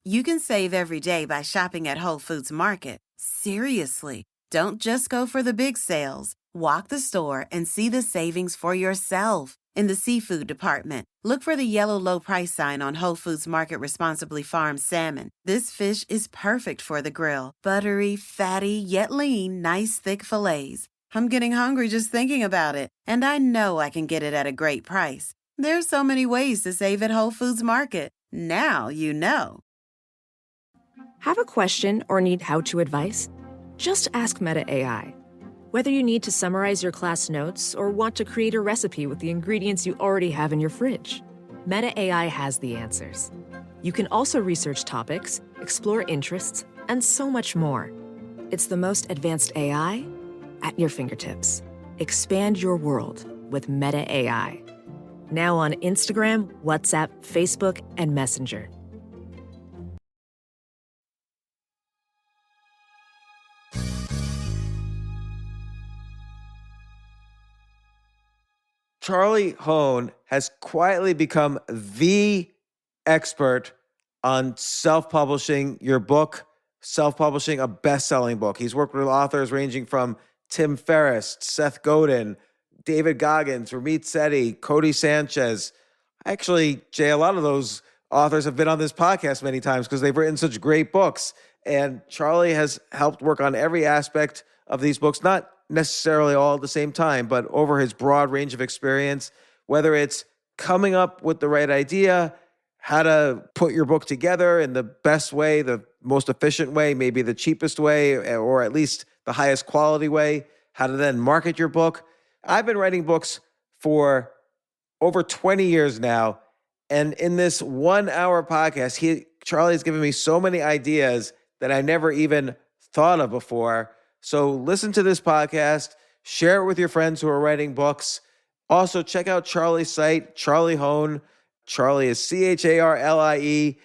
You can save every day by shopping at Whole Foods Market. Seriously. Don't just go for the big sales. Walk the store and see the savings for yourself. In the seafood department, look for the yellow low price sign on Whole Foods Market Responsibly Farmed salmon. This fish is perfect for the grill. Buttery, fatty, yet lean, nice thick fillets. I'm getting hungry just thinking about it, and I know I can get it at a great price. There's so many ways to save at Whole Foods Market. Now you know. Have a question or need how-to advice? Just ask Meta AI. Whether you need to summarize your class notes or want to create a recipe with the ingredients you already have in your fridge, Meta AI has the answers. You can also research topics, explore interests, and so much more. It's the most advanced AI at your fingertips. Expand your world with Meta AI. Now on Instagram, WhatsApp, Facebook, and Messenger. Charlie Hoehn has quietly become the expert on self-publishing your book, self-publishing a best-selling book. He's worked with authors ranging from Tim Ferriss, Seth Godin, David Goggins, Ramit Sethi, Cody Sanchez. Actually, Jay, a lot of those authors have been on this podcast many times because they've written such great books. And Charlie has helped work on every aspect of these books, not necessarily all at the same time, but over his broad range of experience, whether it's coming up with the right idea, how to put your book together in the best way, the most efficient way, maybe the cheapest way, or at least the highest quality way, how to then market your book. I've been writing books for over 20 years now. And in this 1 hour podcast, Charlie's given me so many ideas that I never even thought of before. So listen to this podcast, share it with your friends who are writing books. Also, check out Charlie's site, Charlie Hoehn. Charlie is CharlieHoehn,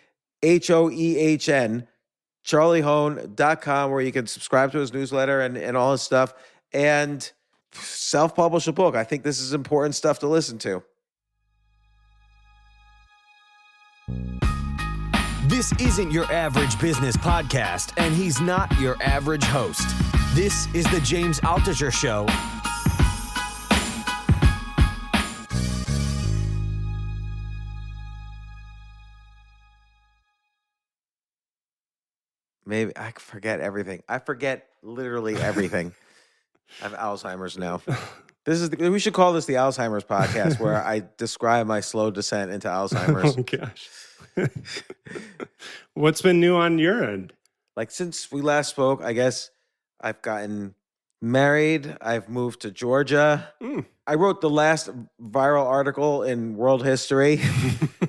charliehoehn.com, where you can subscribe to his newsletter and all his stuff, and self-publish a book. I think this is important stuff to listen to. This isn't your average business podcast, and he's not your average host. This is the James Altucher Show. Maybe I forget everything. I forget literally everything. I have Alzheimer's now. We should call this the Alzheimer's podcast, where I describe my slow descent into Alzheimer's. Oh gosh. What's been new on your end? Like, since we last spoke, I guess I've gotten married. I've moved to Georgia. I wrote the last viral article in world history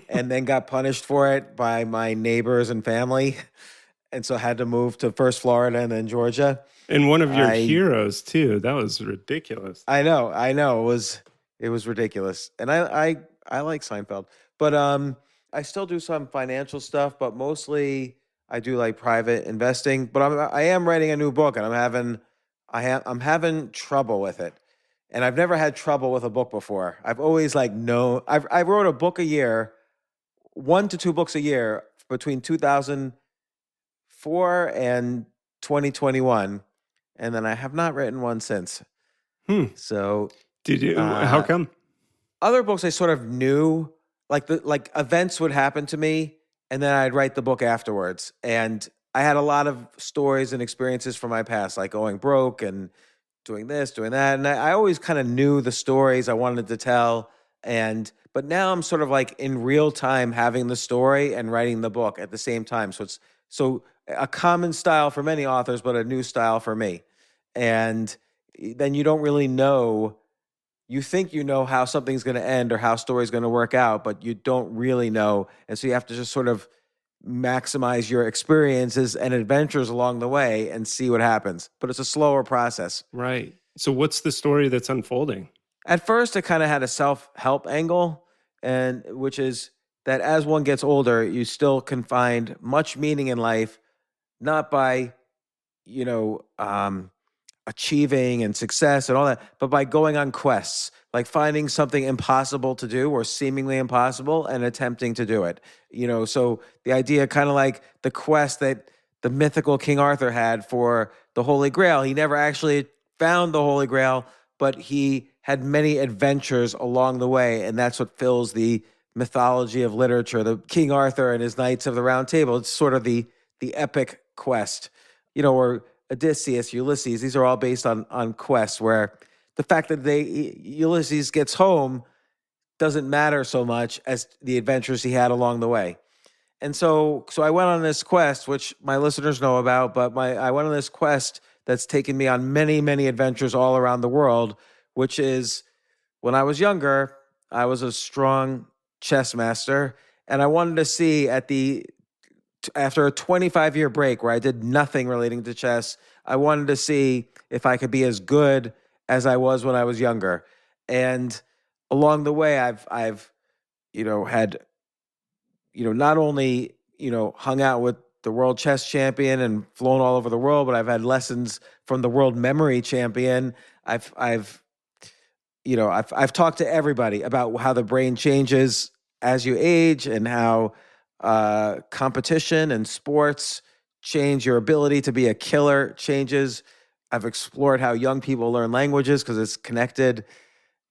and then got punished for it by my neighbors and family. And so I had to move to first Florida and then Georgia. And one of your heroes too. That was ridiculous. I know. It was ridiculous. And I like Seinfeld. But I still do some financial stuff, but mostly I do like private investing. But I am writing a new book, and I'm having trouble with it. And I've never had trouble with a book before. I've always I wrote a book a year, 1 to 2 books a year between 2004 and 2021, and then I have not written one since. So did you? How come? Other books I sort of knew, like events would happen to me, and then I'd write the book afterwards. And I had a lot of stories and experiences from my past, like going broke and doing this, doing that. And I always kind of knew the stories I wanted to tell. But now I'm sort of like in real time having the story and writing the book at the same time. So it's a common style for many authors, but a new style for me. And then you don't really know. You think you know how something's going to end or how a story's going to work out, but you don't really know. And so you have to just sort of maximize your experiences and adventures along the way and see what happens. But it's a slower process. Right. So what's the story that's unfolding? At first, it kind of had a self-help angle, and which is that as one gets older, you still can find much meaning in life, not by, achieving and success and all that, but by going on quests, like finding something impossible to do or seemingly impossible and attempting to do it. So the idea, kind of like the quest that the mythical King Arthur had for the Holy Grail. He never actually found the Holy Grail, but he had many adventures along the way, and that's what fills the mythology of literature. The King Arthur and his Knights of the Round Table. It's sort of the epic quest, or Odysseus, Ulysses. These are all based on quests where the fact that Ulysses gets home doesn't matter so much as the adventures he had along the way. And so I went on this quest, which my listeners know about, but I went on this quest that's taken me on many, many adventures all around the world, which is, when I was younger, I was a strong chess master, and I wanted to see after a 25-year break where I did nothing relating to chess, I wanted to see if I could be as good as I was when I was younger. And along the way, I've had, not only, hung out with the world chess champion and flown all over the world, but I've had lessons from the world memory champion. I've talked to everybody about how the brain changes as you age and how competition and sports change your ability to be a killer changes. I've explored how young people learn languages because it's connected.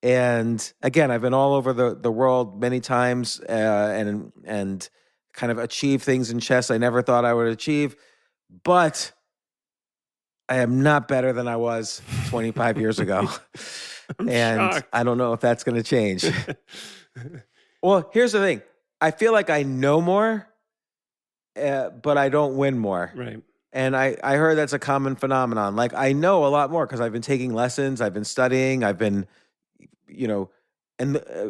And again, I've been all over the world many times and kind of achieved things in chess I never thought I would achieve. But I am not better than I was 25 years ago. And shocked. I don't know if that's going to change. Well, here's the thing. I feel like I know more, but I don't win more. Right. And I heard that's a common phenomenon. Like, I know a lot more because I've been taking lessons, I've been studying, I've been,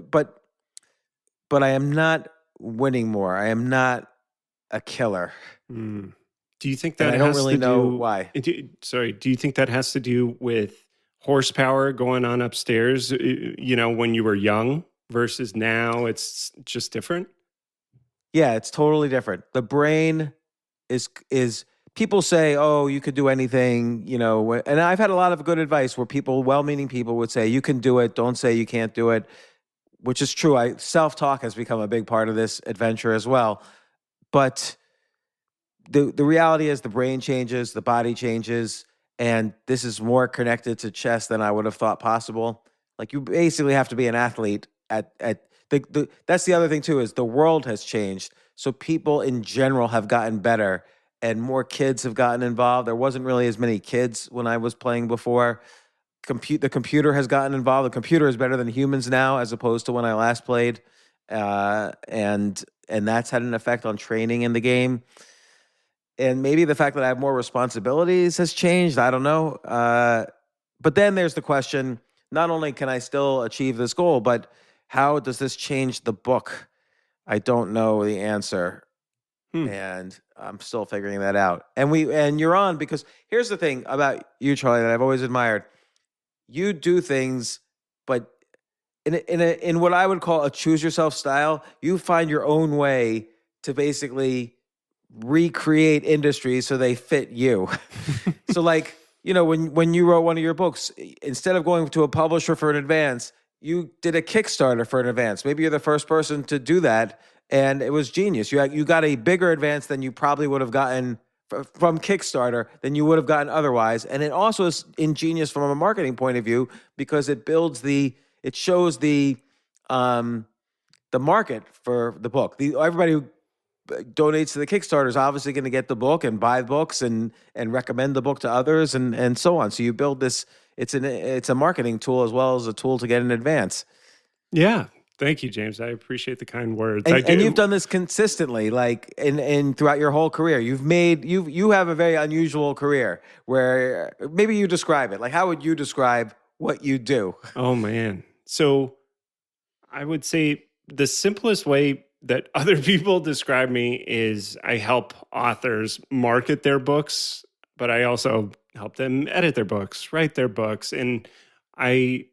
but I am not winning more. I am not a killer. Mm. Do you think And that I don't has really to know do, why. Do you think that has to do with horsepower going on upstairs, when you were young versus now? It's just different? Yeah, it's totally different. The brain is people say, "Oh, you could do anything," and I've had a lot of good advice where well-meaning people would say, "You can do it. Don't say you can't do it," which is true. Self-talk has become a big part of this adventure as well. But the reality is the brain changes, the body changes, and this is more connected to chess than I would have thought possible. Like, you basically have to be an athlete that's the other thing too, is the world has changed. So people in general have gotten better and more kids have gotten involved. There wasn't really as many kids when I was playing before. The computer has gotten involved. The computer is better than humans now as opposed to when I last played. And that's had an effect on training in the game. And maybe the fact that I have more responsibilities has changed. I don't know. But then there's the question, not only can I still achieve this goal, but how does this change the book? I don't know the answer. And I'm still figuring that out. And you're on, because here's the thing about you, Charlie, that I've always admired. You do things, but in what I would call a choose yourself style, you find your own way to basically recreate industries so they fit you. So like, when you wrote one of your books, instead of going to a publisher for an advance, you did a Kickstarter for an advance. Maybe you're the first person to do that, and it was genius. You got a bigger advance than you probably would have gotten from Kickstarter than you would have gotten otherwise. And it also is ingenious from a marketing point of view because it shows the market for the book. Everybody who donates to the Kickstarter is obviously going to get the book and buy books and recommend the book to others and so on. So you build this. It's a marketing tool as well as a tool to get in advance. Yeah. Thank you, James. I appreciate the kind words. And you've done this consistently, like in throughout your whole career. You have a very unusual career where maybe you describe it. Like, how would you describe what you do? Oh man. So I would say the simplest way that other people describe me is I help authors market their books, but I also help them edit their books, write their books. And I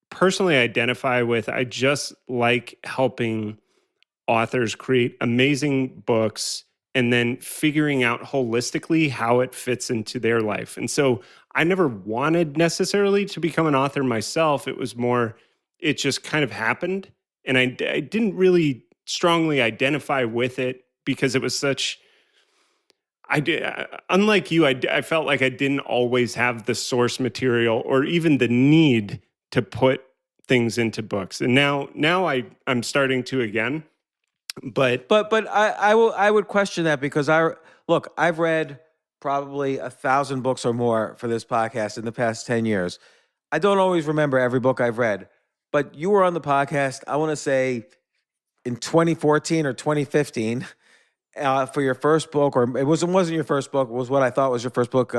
personally identify with, I just like helping authors create amazing books and then figuring out holistically how it fits into their life. And so I never wanted necessarily to become an author myself. It was more, it just kind of happened. And I didn't really strongly identify with it because it was such, unlike you, I felt like I didn't always have the source material or even the need to put things into books. And now I'm starting to again. But I would question that because I've read probably 1,000 books or more for this podcast in the past 10 years. I don't always remember every book I've read, but you were on the podcast, I want to say in 2014 or 2015 for your first book, or it wasn't your first book, it was what I thought was your first book,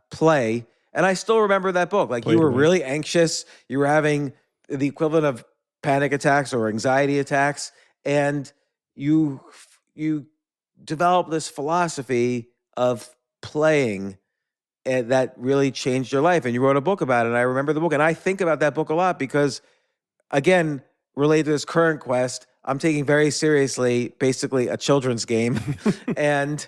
Play. And I still remember that book. Like, you were really anxious. You were having the equivalent of panic attacks or anxiety attacks. And you developed this philosophy of playing that really changed your life. And you wrote a book about it. And I remember the book. And I think about that book a lot because, again, related to this current quest, I'm taking very seriously, basically, a children's game. and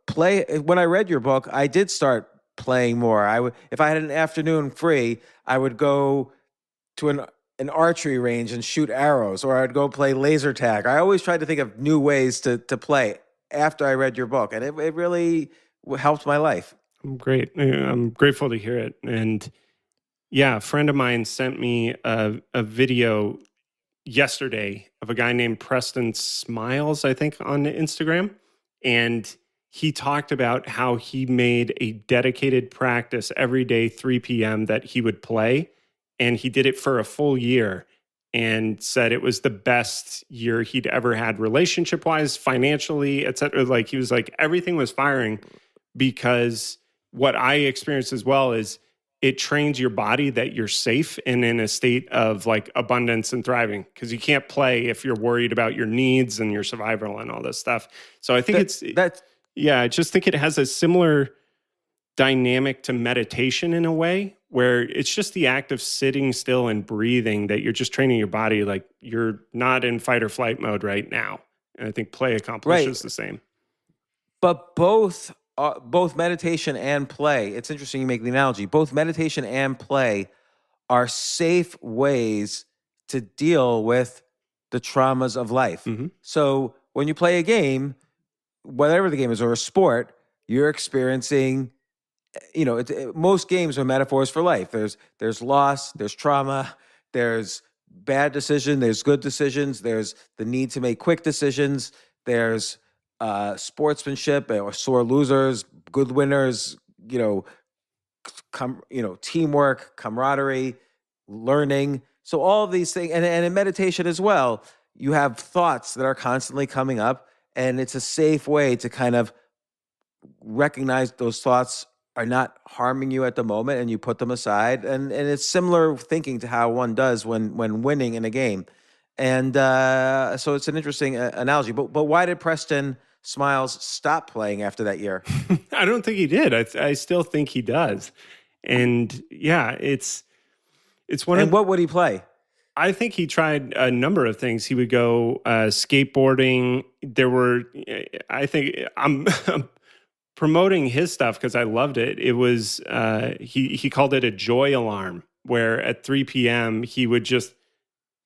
play. When I read your book, I did start playing more. If I had an afternoon free, I would go to an archery range and shoot arrows, or I'd go play laser tag. I always tried to think of new ways to play after I read your book, and it really helped my life. Great. I'm grateful to hear it. And yeah, a friend of mine sent me a video yesterday of a guy named Preston Smiles, I think, on Instagram. And he talked about how he made a dedicated practice every day, 3 p.m., that he would play. And he did it for a full year and said it was the best year he'd ever had relationship-wise, financially, et cetera. Like, he was like, everything was firing, because what I experienced as well is it trains your body that you're safe and in a state of like abundance and thriving, because you can't play if you're worried about your needs and your survival and all this stuff. So I think I just think it has a similar dynamic to meditation in a way, where it's just the act of sitting still and breathing, that you're just training your body like you're not in fight or flight mode right now. And I think play accomplishes the same. But both meditation and play, it's interesting you make the analogy, both meditation and play are safe ways to deal with the traumas of life. Mm-hmm. So when you play a game, whatever the game is, or a sport, you're experiencing, most games are metaphors for life. There's loss, there's trauma, there's bad decision, there's good decisions, there's the need to make quick decisions, there's sportsmanship or sore losers, good winners, teamwork, camaraderie, learning. So all of these things, and in meditation as well, you have thoughts that are constantly coming up, and it's a safe way to kind of recognize those thoughts are not harming you at the moment, and you put them aside. And it's similar thinking to how one does when winning in a game. And so it's an interesting analogy. But why did Preston Smiles stop playing after that year? I don't think he did. I still think he does. And yeah, it's one of... And what would he play? I think he tried a number of things. He would go skateboarding. I'm promoting his stuff because I loved it. It was, he called it a joy alarm, where at 3 p.m. he would just,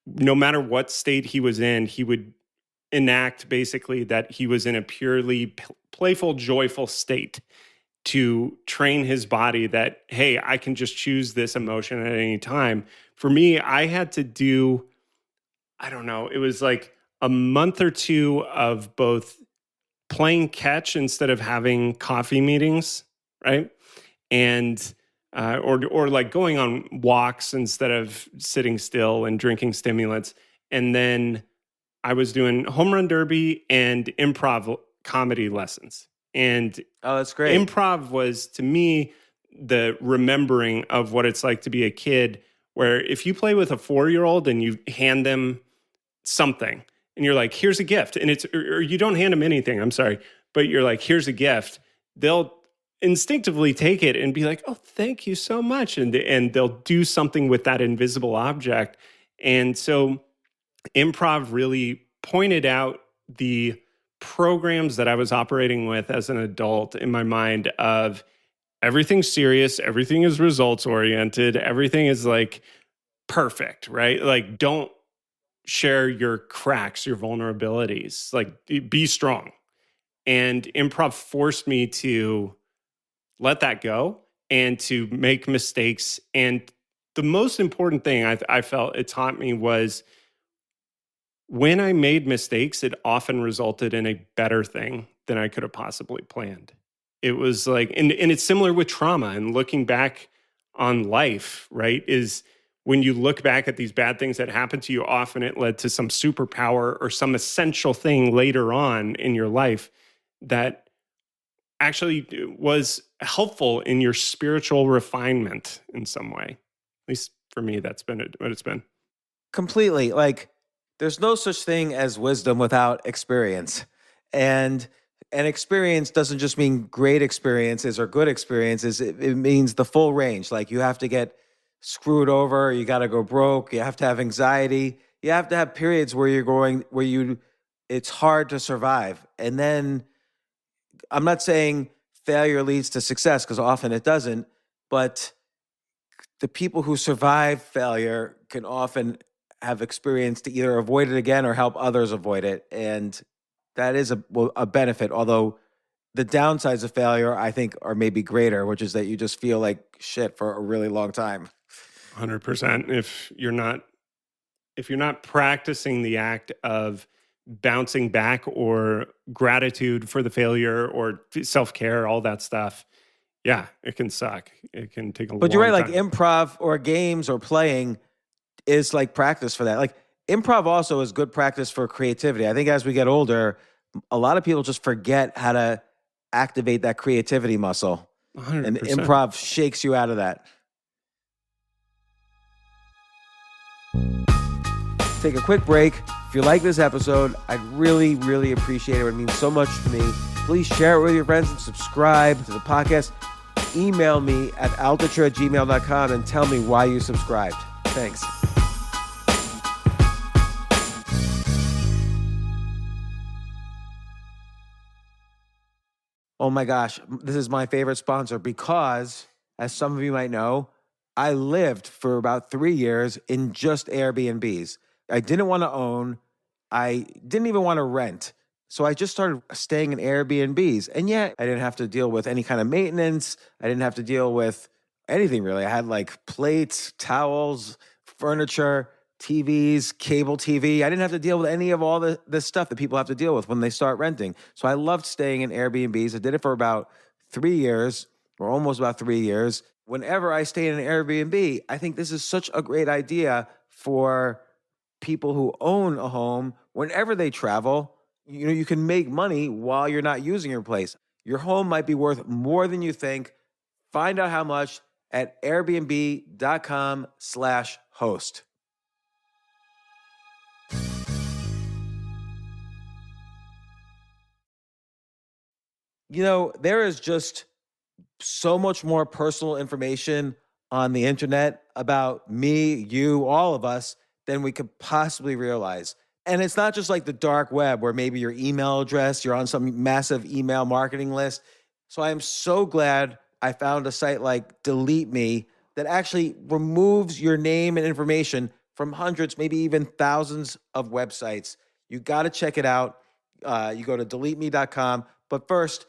no matter what state he was in, he would enact basically that he was in a purely playful, joyful state, to train his body that, hey, I can just choose this emotion at any time. For me, I had to do, I don't know, it was like a month or two of both playing catch instead of having coffee meetings, right? And or like going on walks instead of sitting still and drinking stimulants. And then I was doing home run derby and improv comedy lessons. And oh, that's great. Improv was, to me, the remembering of what it's like to be a kid, where if you play with a 4-year-old and you hand them something and you're like, here's a gift, and or you don't hand them anything, I'm sorry, but you're like, here's a gift, they'll instinctively take it and be like, oh, thank you so much. And they'll do something with that invisible object. And so improv really pointed out the programs that I was operating with as an adult in my mind of, everything's serious, everything is results oriented, everything is like perfect, right? Like, don't share your cracks, your vulnerabilities, like be strong. And improv forced me to let that go and to make mistakes. And the most important thing I felt it taught me was when I made mistakes, it often resulted in a better thing than I could have possibly planned. It was like, and it's similar with trauma and looking back on life, right? Is when you look back at these bad things that happened to you, often it led to some superpower or some essential thing later on in your life that actually was helpful in your spiritual refinement in some way. At least for me, that's been what it's been. Completely. Like, there's no such thing as wisdom without experience. And experience doesn't just mean great experiences or good experiences. It means the full range. Like, you have to get screwed over, you got to go broke, you have to have anxiety, you have to have periods where it's hard to survive. And then I'm not saying failure leads to success, because often it doesn't, but the people who survive failure can often have experience to either avoid it again or help others avoid it. And that is a benefit, although the downsides of failure, I think, are maybe greater, which is that you just feel like shit for a really long time. 100%. If you're not practicing the act of bouncing back or gratitude for the failure or self-care, all that stuff, yeah, it can suck. It can take a long time. But you're right, like improv or games or playing is like practice for that. Like, improv also is good practice for creativity. I think as we get older, a lot of people just forget how to activate that creativity muscle. 100%. And improv shakes you out of that. Take a quick break. If you like this episode, I'd really, really appreciate it. It would mean so much to me. Please share it with your friends and subscribe to the podcast. Email me at altucher@gmail.com and tell me why you subscribed. Thanks. Oh my gosh, this is my favorite sponsor because, as some of you might know, I lived for about 3 years in just Airbnbs. I didn't want to own. I didn't even want to rent. So I just started staying in Airbnbs. And yet I didn't have to deal with any kind of maintenance. I didn't have to deal with anything really. I had like plates, towels, furniture, TVs, cable TV. I didn't have to deal with any of all the stuff that people have to deal with when they start renting. So I loved staying in Airbnbs. I did it for about 3 years, or almost about 3 years. Whenever I stay in an Airbnb, I think this is such a great idea for people who own a home. Whenever they travel, you can make money while you're not using your place. Your home might be worth more than you think. Find out how much at airbnb.com/host. There is just so much more personal information on the internet about me, you, all of us than we could possibly realize. And it's not just like the dark web where maybe your email address, you're on some massive email marketing list. So I am so glad I found a site like Delete Me that actually removes your name and information from hundreds, maybe even thousands of websites. You got to check it out. You go to deleteme.com. But first,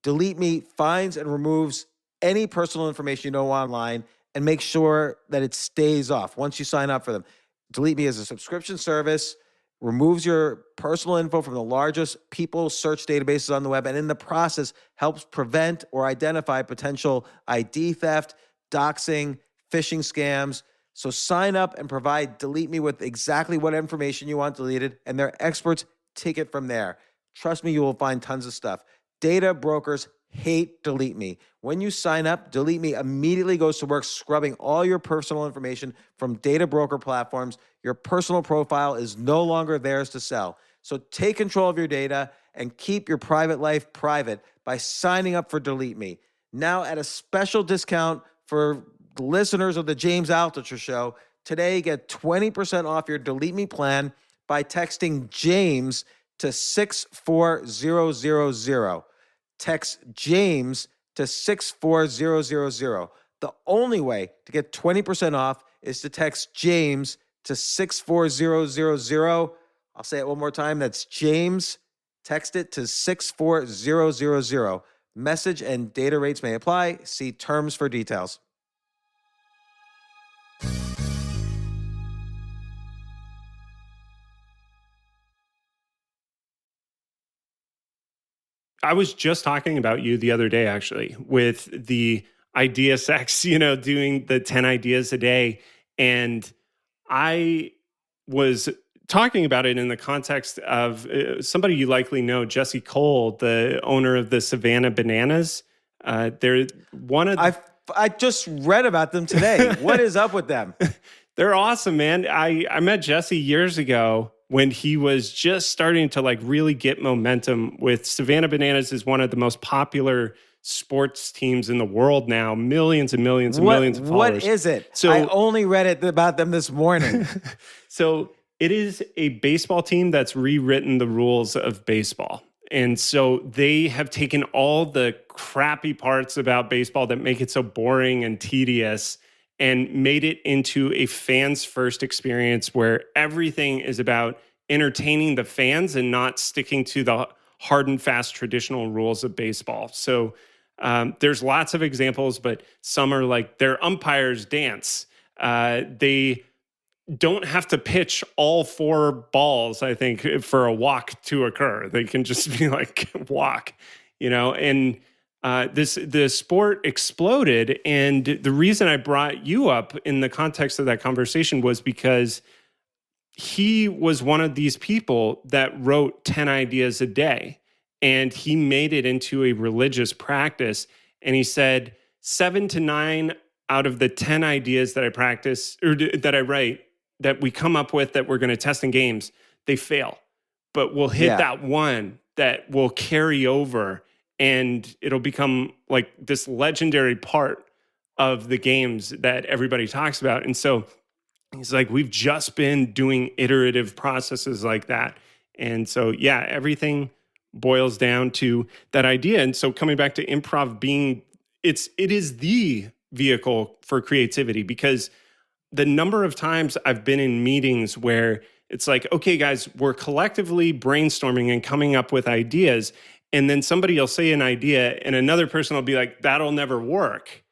Delete Me finds and removes any personal information you know online and make sure that it stays off once you sign up for them. Delete Me is a subscription service, removes your personal info from the largest people search databases on the web, and in the process helps prevent or identify potential ID theft, doxing, phishing scams. So sign up and provide Delete Me with exactly what information you want deleted, and their experts take it from there. Trust me, you will find tons of stuff. Data brokers hate Delete Me. When you sign up, Delete Me immediately goes to work scrubbing all your personal information from data broker platforms. Your personal profile is no longer theirs to sell. So take control of your data and keep your private life private by signing up for Delete Me. Now at a special discount for listeners of the James Altucher Show, today get 20% off your Delete Me plan by texting James to 64000. Text James to 64000. The only way to get 20% off is to text James to 64000. I'll say it one more time. That's James. Text it to 64000. Message and data rates may apply. See terms for details. I was just talking about you the other day, actually, with the idea sex, doing the 10 ideas a day. And I was talking about it in the context of somebody you likely know, Jesse Cole, the owner of the Savannah Bananas. They're one of I just read about them today. What is up with them? They're awesome, man. I met Jesse years ago when he was just starting to really get momentum with Savannah Bananas. Is one of the most popular sports teams in the world now. Millions and millions and millions of followers. What is it? So I only read it about them this morning. So it is a baseball team that's rewritten the rules of baseball. And so they have taken all the crappy parts about baseball that make it so boring and tedious and made it into a fans first experience where everything is about entertaining the fans and not sticking to the hard and fast traditional rules of baseball. So there's lots of examples, but some are like their umpires dance. They don't have to pitch all 4 balls, I think, for a walk to occur. They can just be like, walk, and the sport exploded. And the reason I brought you up in the context of that conversation was because he was one of these people that wrote 10 ideas a day, and he made it into a religious practice. And he said 7 to 9 out of the 10 ideas that I practice or that I write, that we come up with, that we're going to test in games, they fail. But we'll hit that one that will carry over, and it'll become like this legendary part of the games that everybody talks about. And so he's like, we've just been doing iterative processes like that. And so, everything boils down to that idea. And so coming back to improv being, it is the vehicle for creativity, because the number of times I've been in meetings where it's like, okay, guys, we're collectively brainstorming and coming up with ideas. And then somebody will say an idea and another person will be like, that'll never work.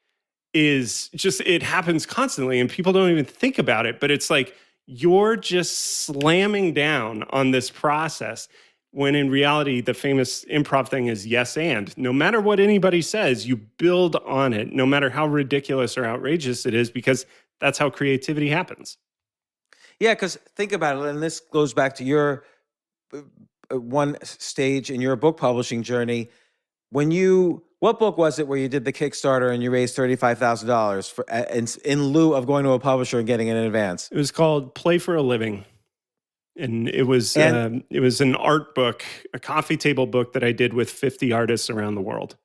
It happens constantly and people don't even think about it. But it's like, you're just slamming down on this process, when in reality, the famous improv thing is yes and. No matter what anybody says, you build on it, no matter how ridiculous or outrageous it is, because that's how creativity happens. Yeah, because think about it, and this goes back to your one stage in your book publishing journey. What book was it where you did the Kickstarter and you raised $35,000 in lieu of going to a publisher and getting it in advance? It was called Play for a Living. And it was an art book, a coffee table book that I did with 50 artists around the world.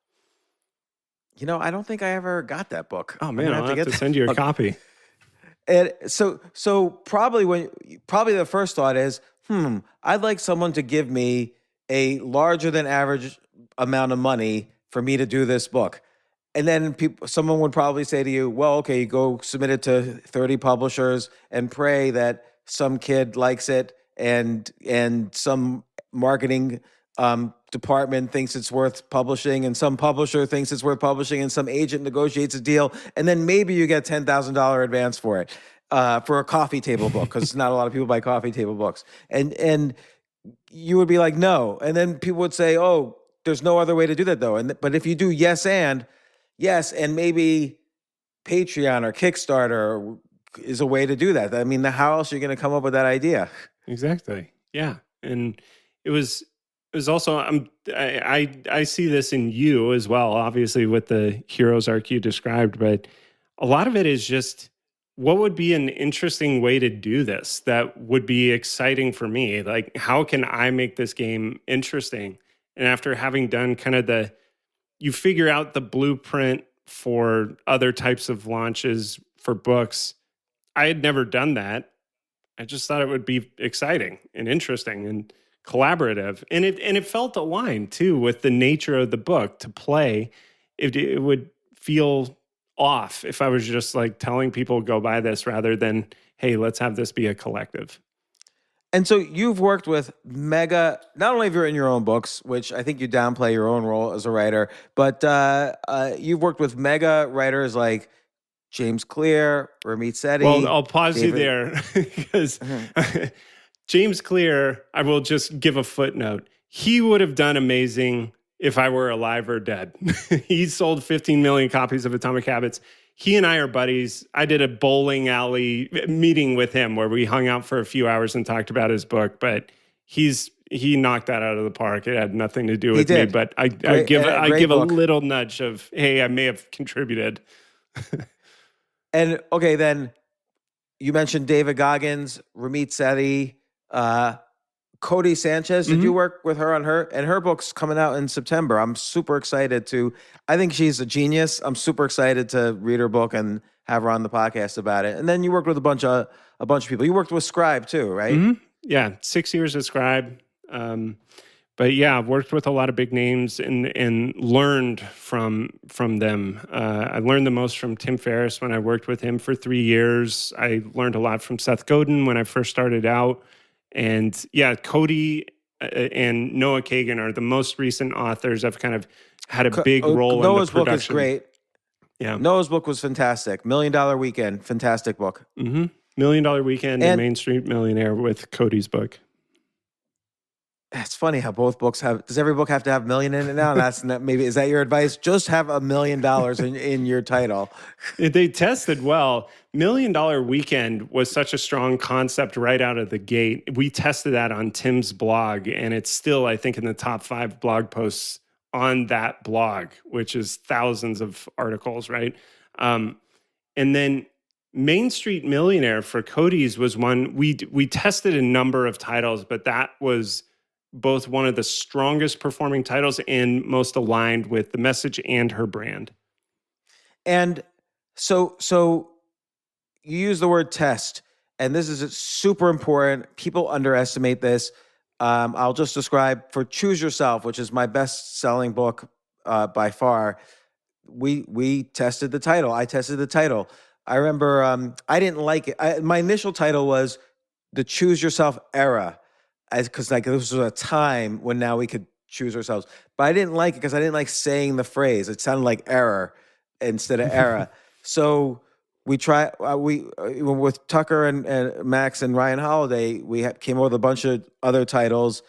I don't think I ever got that book. Oh man, I'll have to send you a copy. And so probably the first thought is, I'd like someone to give me a larger than average amount of money for me to do this book. And then someone would probably say to you, well, okay, you go submit it to 30 publishers and pray that some kid likes it and some marketing department thinks it's worth publishing, and some publisher thinks it's worth publishing, and some agent negotiates a deal, and then maybe you get $10,000 advance for it, for a coffee table book, because not a lot of people buy coffee table books. And you would be like, no. And then people would say, oh, there's no other way to do that though. But if you do yes, and maybe Patreon or Kickstarter is a way to do that. I mean, how else are you going to come up with that idea? Exactly. Yeah. And it was also, I see this in you as well, obviously with the hero's arc you described, but a lot of it is just, what would be an interesting way to do this that would be exciting for me? Like, how can I make this game interesting? And after having done you figure out the blueprint for other types of launches for books. I had never done that. I just thought it would be exciting and interesting and collaborative. And it felt aligned too with the nature of the book, to play it would feel off if I was just like telling people go buy this rather than, hey, let's have this be a collective. And so you've worked with mega, not only have you written your own books, which I think you downplay your own role as a writer, but you've worked with mega writers like James Clear, Ramit Sethi. Well, I'll pause you there because James Clear, I will just give a footnote. He would have done amazing if I were alive or dead. He sold 15 million copies of Atomic Habits. He and I are buddies. I did a bowling alley meeting with him where we hung out for a few hours and talked about his book, but he knocked that out of the park. It had nothing to do with me, but I give a little nudge of, hey, I may have contributed. And okay, then you mentioned David Goggins, Ramit Sethi, Cody Sanchez. Did you work with her on her? And her book's coming out in September. I'm super excited I think she's a genius. I'm super excited to read her book and have her on the podcast about it. And then you worked with a bunch of people. You worked with Scribe too, right? Mm-hmm. Yeah, 6 years at Scribe. But yeah, I've worked with a lot of big names and learned from them. I learned the most from Tim Ferriss when I worked with him for 3 years. I learned a lot from Seth Godin when I first started out. And yeah, Cody and Noah Kagan are the most recent authors. I've kind of had a big role Noah's in the production. book is great. Yeah. Noah's book was fantastic. $1 Million Weekend, fantastic book. Mm-hmm. $1 Million Weekend and Main Street Millionaire with Cody's book. It's funny how both books does every book have to have million in it now? That's not, maybe, is that your advice? Just have $1 million in your title. They tested well. $1 Million Weekend was such a strong concept right out of the gate. We tested that on Tim's blog, and it's still, I think, in the top 5 blog posts on that blog, which is thousands of articles, right? And then Main Street Millionaire for Cody's was one, we tested a number of titles, but that was both one of the strongest performing titles and most aligned with the message and her brand. And so you use the word test, and this is super important. People underestimate this. I'll just describe for Choose Yourself, which is my best-selling book by far. We tested the title. I tested the title. I remember I didn't like it. My initial title was the Choose Yourself Era, because like this was a time when now we could choose ourselves. But I didn't like it because I didn't like saying the phrase. It sounded like error instead of era. So we with Tucker and Max and Ryan Holiday, came up with a bunch of other titles: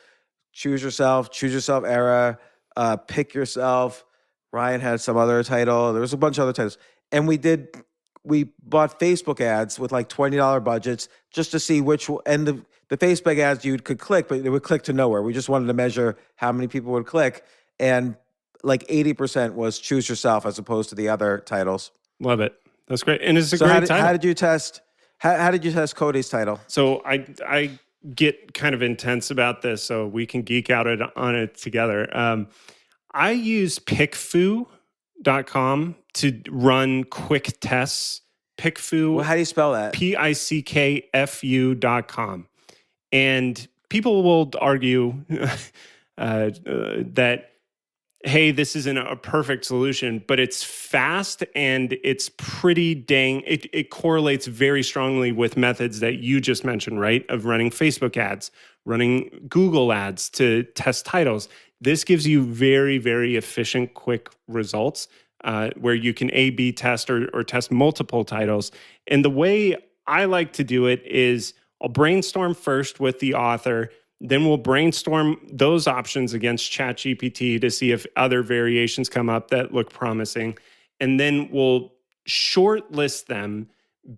Choose Yourself Era, Pick Yourself. Ryan had some other title. There was a bunch of other titles, and we bought Facebook ads with like $20 budgets just to see which, and the Facebook ads you could click, but they would click to nowhere. We just wanted to measure how many people would click, and like 80% was Choose Yourself as opposed to the other titles. Love it. That's great. And it's a great title. How did you test? How did you test Cody's title? So I get kind of intense about this, so we can geek out on it together. I use pickfu.com to run quick tests. Pickfu. Well, how do you spell that? pickfu.com. And people will argue that, hey, this isn't a perfect solution, but it's fast and it's pretty it correlates very strongly with methods that you just mentioned, right? Of running Facebook ads, running Google ads to test titles. This gives you very, very efficient, quick results where you can A/B test or test multiple titles. And the way I like to do it is I'll brainstorm first with the author, then we'll brainstorm those options against ChatGPT to see if other variations come up that look promising. And then we'll shortlist them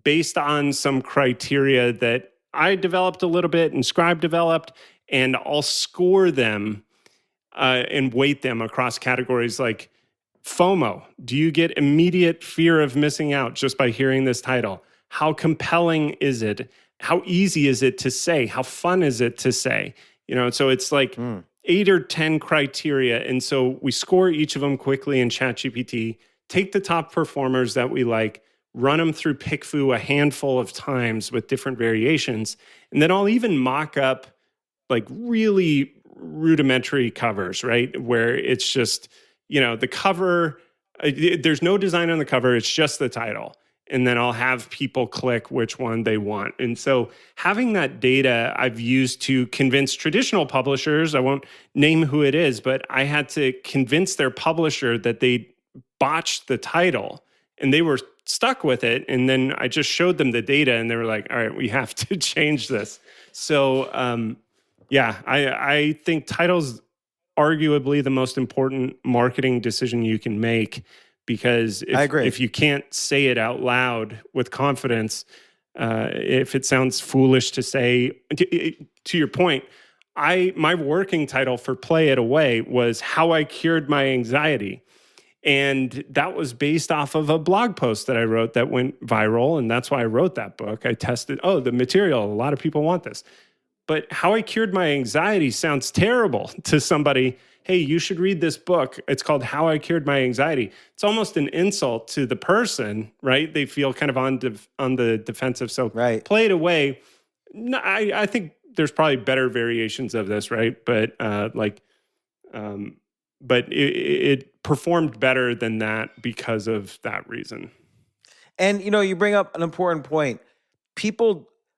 based on some criteria that I developed a little bit and Scribe developed, and I'll score them and weight them across categories like FOMO. Do you get immediate fear of missing out just by hearing this title? How compelling is it? How easy is it to say? How fun is it to say? So it's like 8 or 10 criteria. And so we score each of them quickly in ChatGPT, take the top performers that we like, run them through PickFu a handful of times with different variations. And then I'll even mock up like really rudimentary covers, right? Where it's just, the cover There's no design on the cover. It's just the title. And then I'll have people click which one they want. And so having that data I've used to convince traditional publishers, I won't name who it is, but I had to convince their publisher that they botched the title and they were stuck with it. And then I just showed them the data and they were like, all right, we have to change this. So I think title's arguably the most important marketing decision you can make, because if you can't say it out loud with confidence, if it sounds foolish to say, to your point, my working title for Play It Away was How I Cured My Anxiety. And that was based off of a blog post that I wrote that went viral. And that's why I wrote that book. I tested, the material, a lot of people want this. But How I Cured My Anxiety sounds terrible to somebody. Hey, you should read this book. It's called How I Cured My Anxiety. It's almost an insult to the person, right? They feel kind of on the defensive. So Play It Away. No, I think there's probably better variations of this, right? But it performed better than that because of that reason. And, you bring up an important point.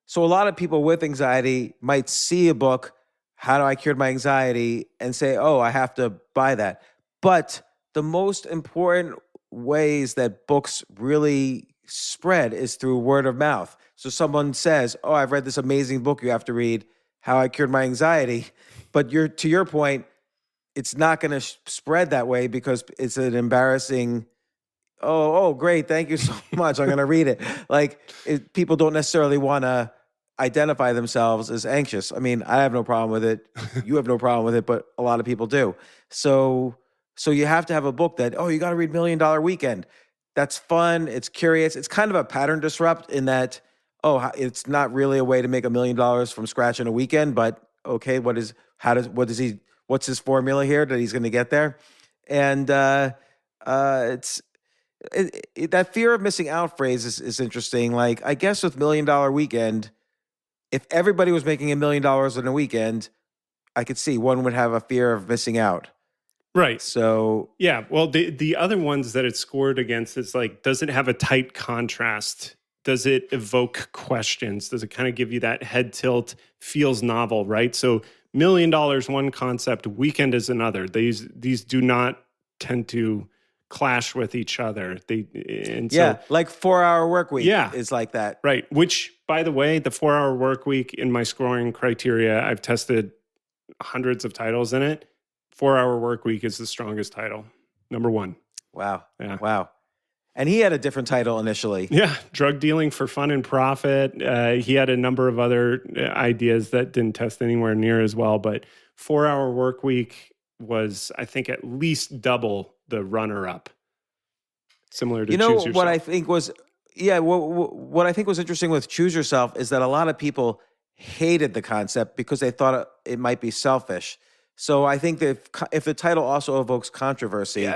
So a lot of people with anxiety might see a book, How Do I Cure My Anxiety, and say, oh, I have to buy that. But the most important ways that books really spread is through word of mouth. So someone says, oh, I've read this amazing book you have to read, How I Cured My Anxiety. But to your point, it's not going to spread that way because it's an embarrassing, oh, great, thank you so much, I'm going to read it. People don't necessarily want to identify themselves as anxious. I mean, I have no problem with it. You have no problem with it, but a lot of people do. So you have to have a book that, you got to read $1 Million Weekend. That's fun. It's curious. It's kind of a pattern disrupt in that, it's not really a way to make $1 million from scratch in a weekend, but okay, what's his formula here that he's going to get there? And that fear of missing out phrase is interesting. Like, I guess with $1 Million Weekend, if everybody was making $1 million in a weekend, I could see one would have a fear of missing out. Right. So yeah. Well, the other ones that it scored against is like, does it have a tight contrast? Does it evoke questions? Does it kind of give you that head tilt? Feels novel, right? So $1 Million, one concept, Weekend is another. These do not tend to clash with each other. Like 4 Hour Work Week is like that. Right. Which, by the way, the 4 Hour Work Week in my scoring criteria, I've tested hundreds of titles in it. 4 Hour Work Week is the strongest title. Number one. Wow. Yeah. Wow. And he had a different title initially. Yeah. Drug Dealing for Fun and Profit. He had a number of other ideas that didn't test anywhere near as well. But 4 Hour Work Week was, I think, at least double the runner-up. Similar to Choose Yourself. What I think was, what I think was interesting with Choose Yourself is that a lot of people hated the concept because they thought it might be selfish. So I think that if the title also evokes controversy,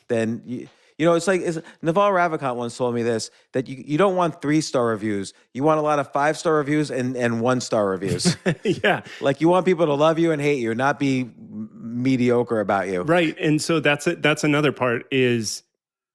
then it's like Naval Ravikant once told me this, that you don't want 3-star reviews. You want a lot of 5-star reviews and 1-star reviews. Yeah. Like you want people to love you and hate you, not be mediocre about you. Right. And so that's another part is,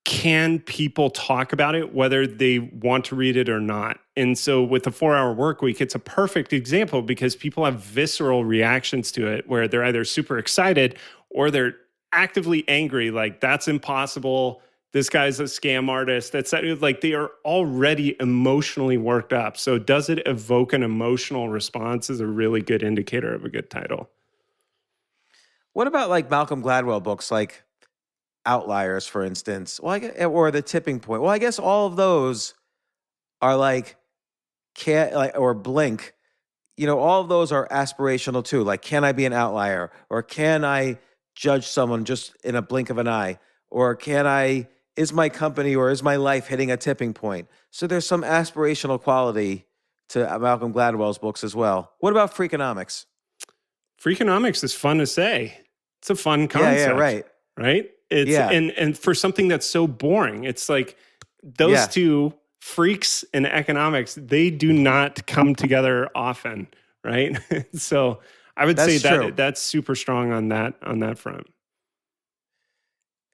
can people talk about it, whether they want to read it or not? And so with the 4 Hour Work Week, it's a perfect example because people have visceral reactions to it where they're either super excited or they're actively angry. Like, that's impossible. This guy's a scam artist. That's like they are already emotionally worked up. So does it evoke an emotional response is a really good indicator of a good title. What about like Malcolm Gladwell books like Outliers, for instance? Or The Tipping Point. Well, I guess all of those are or Blink. All of those are aspirational too. Like, can I be an outlier? Or can I judge someone just in a blink of an eye? Or is my company or is my life hitting a tipping point? So there's some aspirational quality to Malcolm Gladwell's books as well. What about Freakonomics? Freakonomics is fun to say. It's a fun concept. Yeah, right. Right? And for something that's so boring, it's like those two, freaks and economics, they do not come together often, right? So I would say that's super strong on that front.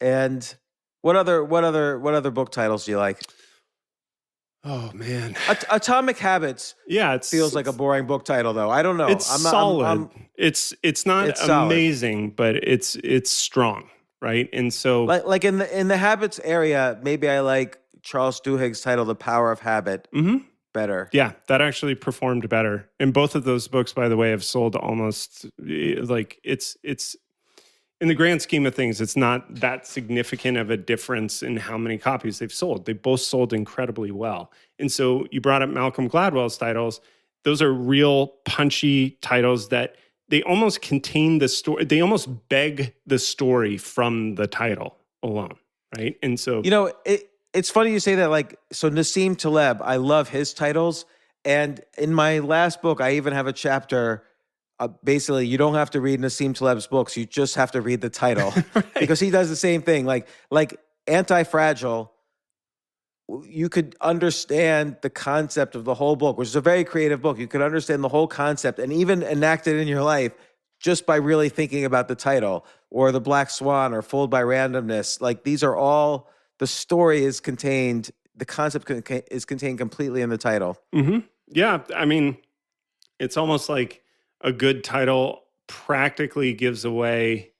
And What other book titles do you like? Oh man. Atomic Habits. Yeah, Feels like a boring book title though. I don't know. It's solid. It's not it's solid. amazing, but it's strong, right? And so like in the habits area, maybe I like Charles Duhigg's title, The Power of Habit, better. Yeah, that actually performed better. And both of those books, by the way, have sold almost like it's in the grand scheme of things, it's not that significant of a difference in how many copies they've sold. They both sold incredibly well. And so you brought up Malcolm Gladwell's titles. Those are real punchy titles that they almost contain the story. They almost beg the story from the title alone, right? And so, it's funny you say that. Like, so Nassim Taleb, I love his titles. And in my last book, I even have a chapter. Basically, you don't have to read Nassim Taleb's books. You just have to read the title right. Because he does the same thing. Like Anti-Fragile, you could understand the concept of the whole book, which is a very creative book. You could understand the whole concept and even enact it in your life just by really thinking about the title. Or The Black Swan or Fooled by Randomness. Like, these are all, the story is contained, the concept is contained completely in the title. Mm-hmm. Yeah, I mean, it's almost like a good title practically gives away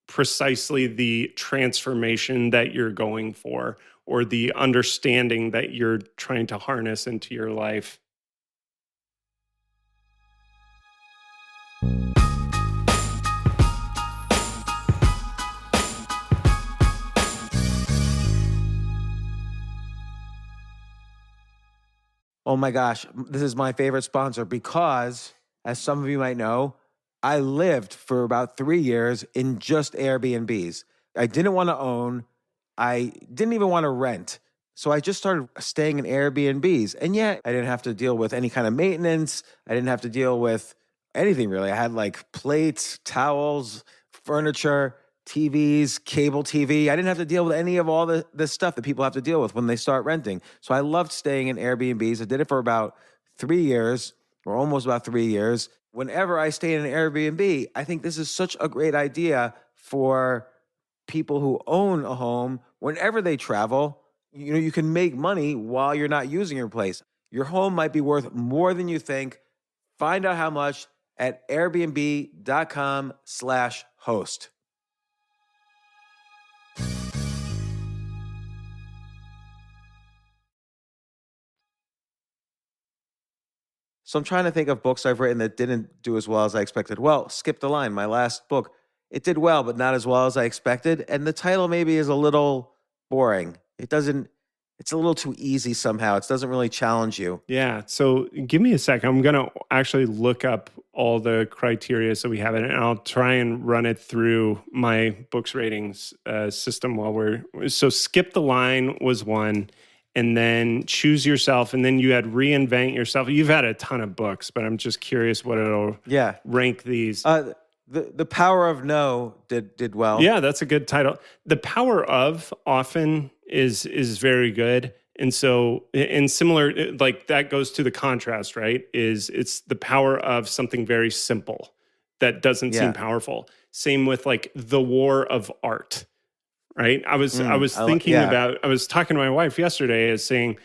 precisely the transformation that you're going for or the understanding that you're trying to harness into your life. Oh my gosh, this is my favorite sponsor because, as some of you might know, I lived for about 3 years in just Airbnbs. I didn't want to own. I didn't even want to rent. So I just started staying in Airbnbs. And yet I didn't have to deal with any kind of maintenance. I didn't have to deal with anything really. I had like plates, towels, furniture, TVs, cable TV. I didn't have to deal with any of all the stuff that people have to deal with when they start renting. So I loved staying in Airbnbs. I did it for about 3 years, or almost about 3 years. Whenever I stay in an Airbnb, I think this is such a great idea for people who own a home. Whenever they travel, you can make money while you're not using your place. Your home might be worth more than you think. Find out how much at airbnb.com/host. So I'm trying to think of books I've written that didn't do as well as I expected. Well, Skip the Line, my last book, it did well, but not as well as I expected. And the title maybe is a little boring. It's a little too easy somehow. It doesn't really challenge you. Yeah. So give me a second. I'm going to actually look up all the criteria so we have it, and I'll try and run it through my books ratings system so Skip the Line was one. And then Choose Yourself, and then you had Reinvent Yourself. You've had a ton of books, but I'm just curious what it'll rank these. The Power of No did well. Yeah, that's a good title. The Power of often is very good. And so, and similar, like that goes to the contrast, right? It's the power of something very simple that doesn't seem powerful. Same with like The War of Art. Right. I was talking to my wife yesterday as saying,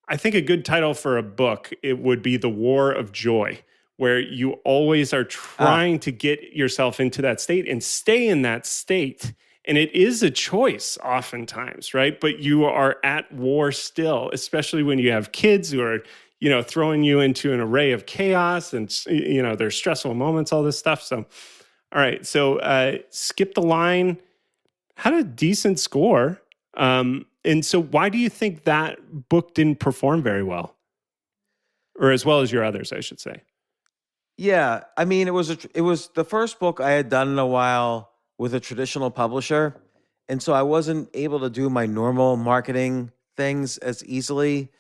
I think a good title for a book, it would be The War of Joy, where you always are trying to get yourself into that state and stay in that state. And it is a choice oftentimes, right? But you are at war still, especially when you have kids who are, throwing you into an array of chaos and, there's stressful moments, all this stuff. So, all right. So Skip the Line had a decent score. And so why do you think that book didn't perform very well? Or as well as your others, I should say. Yeah. I mean, it was the first book I had done in a while with a traditional publisher. And so I wasn't able to do my normal marketing things as easily.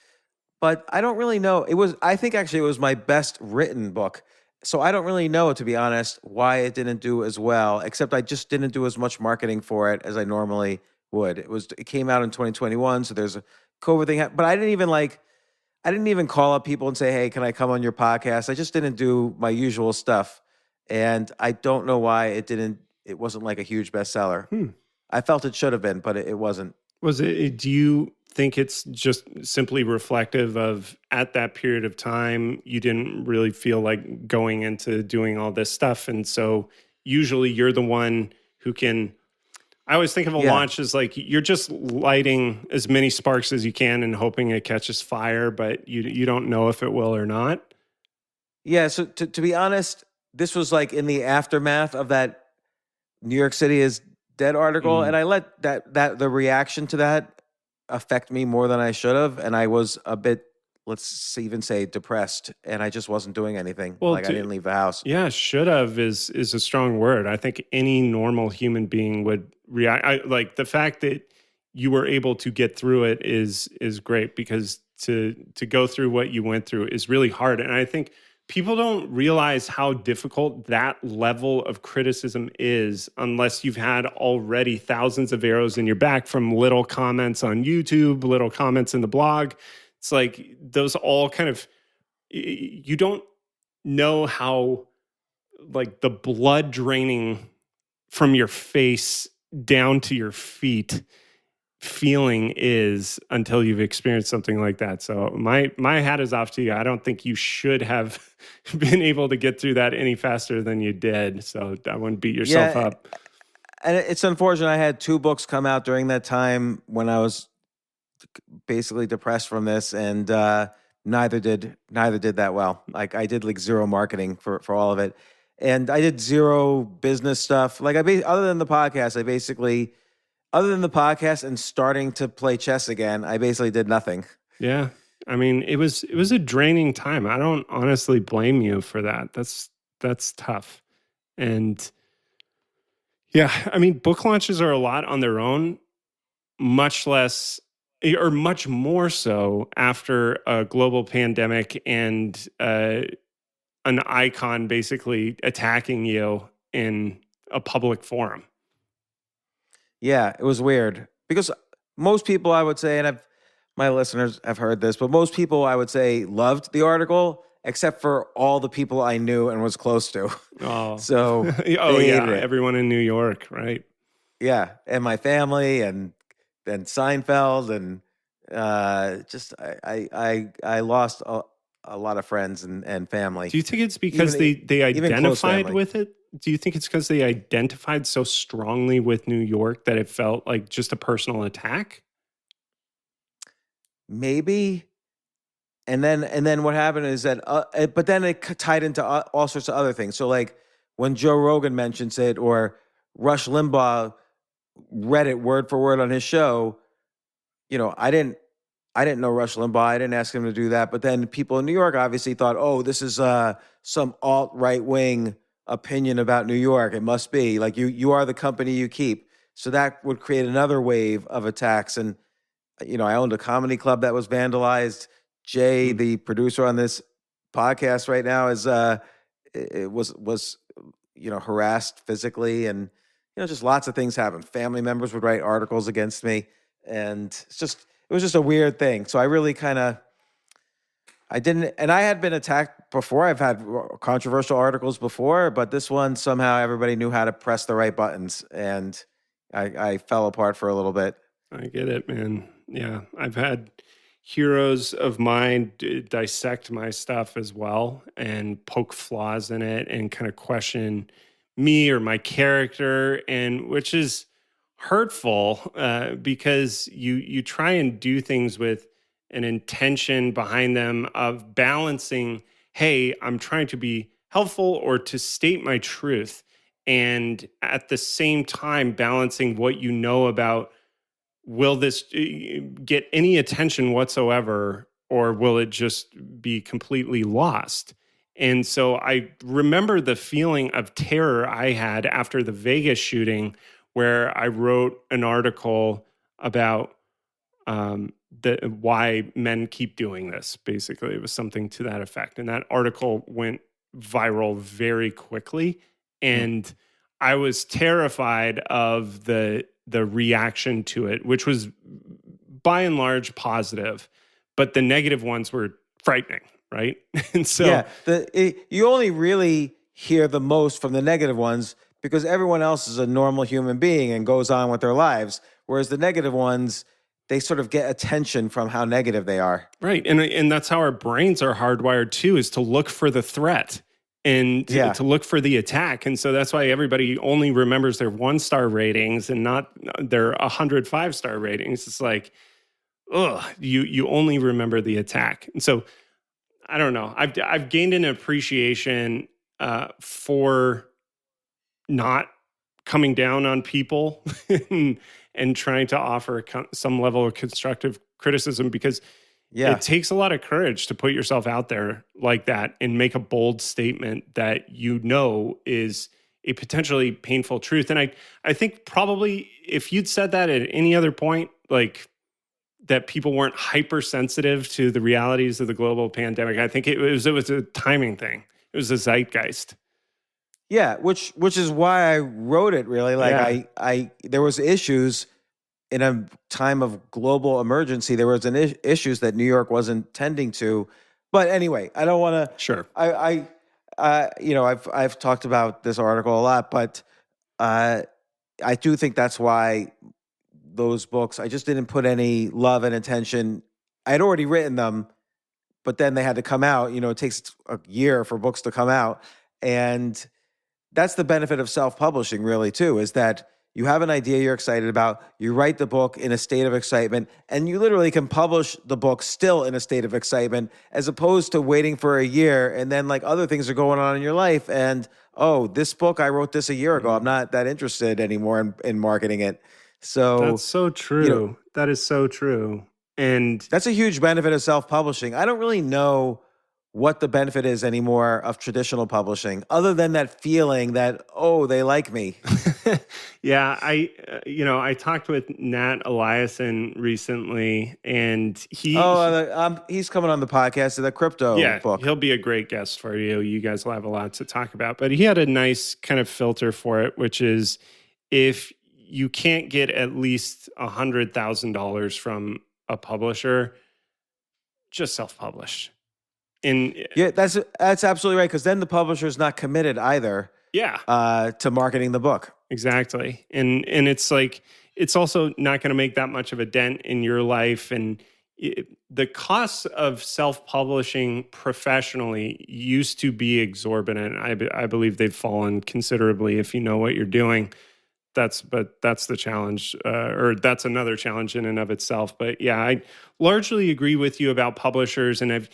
But I don't really know. I think actually it was my best written book. So I don't really know, to be honest, why it didn't do as well, except I just didn't do as much marketing for it as I normally would. It came out in 2021, so there's a COVID thing. But I didn't even call up people and say, hey, can I come on your podcast? I just didn't do my usual stuff. And I don't know why it wasn't like a huge bestseller. I felt it should have been, but it wasn't. Do you think it's just simply reflective of at that period of time, you didn't really feel like going into doing all this stuff? And so usually you're the one who can, I always think of a launch as like, you're just lighting as many sparks as you can and hoping it catches fire, but you don't know if it will or not. Yeah. So to be honest, this was like in the aftermath of that New York City is dead article. And I let the reaction to that affect me more than I should have. And I was a bit, let's even say, depressed. And I just wasn't doing anything. Well, I didn't leave the house. Yeah, should have is a strong word. I think any normal human being would react. Like the fact that you were able to get through it is great, because to go through what you went through is really hard. And I think people don't realize how difficult that level of criticism is unless you've had already thousands of arrows in your back from little comments on YouTube, little comments in the blog. It's like those all kind of, you don't know how like the blood draining from your face down to your feet feeling is until you've experienced something like that. So my hat is off to you. I don't think you should have been able to get through that any faster than you did. So I wouldn't beat yourself up. And it's unfortunate. I had 2 books come out during that time when I was basically depressed from this, and neither did that well. Like I did like 0 marketing for all of it, and I did 0 business stuff. Like other than the podcast, other than the podcast and starting to play chess again, I basically did nothing. Yeah. I mean, it was a draining time. I don't honestly blame you for that. That's tough. And yeah, I mean, book launches are a lot on their own, much less or much more so after a global pandemic and an icon basically attacking you in a public forum. Yeah, it was weird because most people, I would say, and my listeners have heard this, but most people, I would say, loved the article except for all the people I knew and was close to. Oh, so everyone in New York, right? Yeah, and my family, and then Seinfeld, and just I lost a lot of friends and family. Do you think it's because they identified with it? Do you think it's because they identified so strongly with New York that it felt like just a personal attack? Maybe. And then what happened is that, but then it tied into all sorts of other things. So like when Joe Rogan mentions it, or Rush Limbaugh read it word for word on his show, I didn't know Rush Limbaugh. I didn't ask him to do that. But then people in New York obviously thought, oh, this is some alt-right wing opinion about New York. It must be like you are the company you keep. So that would create another wave of attacks. And I owned a comedy club that was vandalized. Jay, the producer on this podcast right now, was harassed physically, and just lots of things happened. Family members would write articles against me, and it was just a weird thing. So I really I had been attacked before. I've had controversial articles before, but this one, somehow everybody knew how to press the right buttons, and I fell apart for a little bit. I get it, man. Yeah, I've had heroes of mine dissect my stuff as well and poke flaws in it and kind of question me or my character, and which is hurtful because you try and do things with an intention behind them of balancing, hey, I'm trying to be helpful or to state my truth, and at the same time balancing what you know about, will this get any attention whatsoever, or will it just be completely lost? And so I remember the feeling of terror I had after the Vegas shooting, where I wrote an article about why men keep doing this. Basically, it was something to that effect. And that article went viral very quickly. And I was terrified of the reaction to it, which was by and large positive, but the negative ones were frightening, right? And so you only really hear the most from the negative ones because everyone else is a normal human being and goes on with their lives. Whereas the negative ones, they sort of get attention from how negative they are. Right. And that's how our brains are hardwired too, is to look for the threat and to look for the attack. And so that's why everybody only remembers their 1-star ratings and not their 100 5-star ratings. It's like, you only remember the attack. And so I don't know. I've gained an appreciation for not coming down on people and trying to offer some level of constructive criticism, because it takes a lot of courage to put yourself out there like that and make a bold statement that is a potentially painful truth. And I think probably if you'd said that at any other point, like that people weren't hypersensitive to the realities of the global pandemic, I think it was a timing thing. It was a zeitgeist. Yeah, which is why I wrote it, really. Like there was issues in a time of global emergency. There was issues that New York wasn't tending to. But anyway, I don't want to. Sure. I've talked about this article a lot, but I do think that's why those books, I just didn't put any love and attention. I had already written them, but then they had to come out. It takes a year for books to come out, and that's the benefit of self-publishing, really, too, is that you have an idea you're excited about, you write the book in a state of excitement, and you literally can publish the book still in a state of excitement, as opposed to waiting for a year and then like other things are going on in your life and, this book, I wrote this a year ago. I'm not that interested anymore in marketing it. So that's so true. That is so true. And that's a huge benefit of self-publishing. I don't really know what the benefit is anymore of traditional publishing, other than that feeling that, they like me. Yeah, I talked with Nat Eliason recently, and he's coming on the podcast of the crypto book. He'll be a great guest for you. You guys will have a lot to talk about. But he had a nice kind of filter for it, which is if you can't get at least $100,000 from a publisher, just self-publish. That's absolutely right, because then the publisher's not committed either. To marketing the book. Exactly. And it's like, it's also not going to make that much of a dent in your life. And the costs of self-publishing professionally used to be exorbitant. I believe they've fallen considerably if you know what you're doing. That's the challenge, or that's another challenge in and of itself. But yeah, I largely agree with you about publishers, and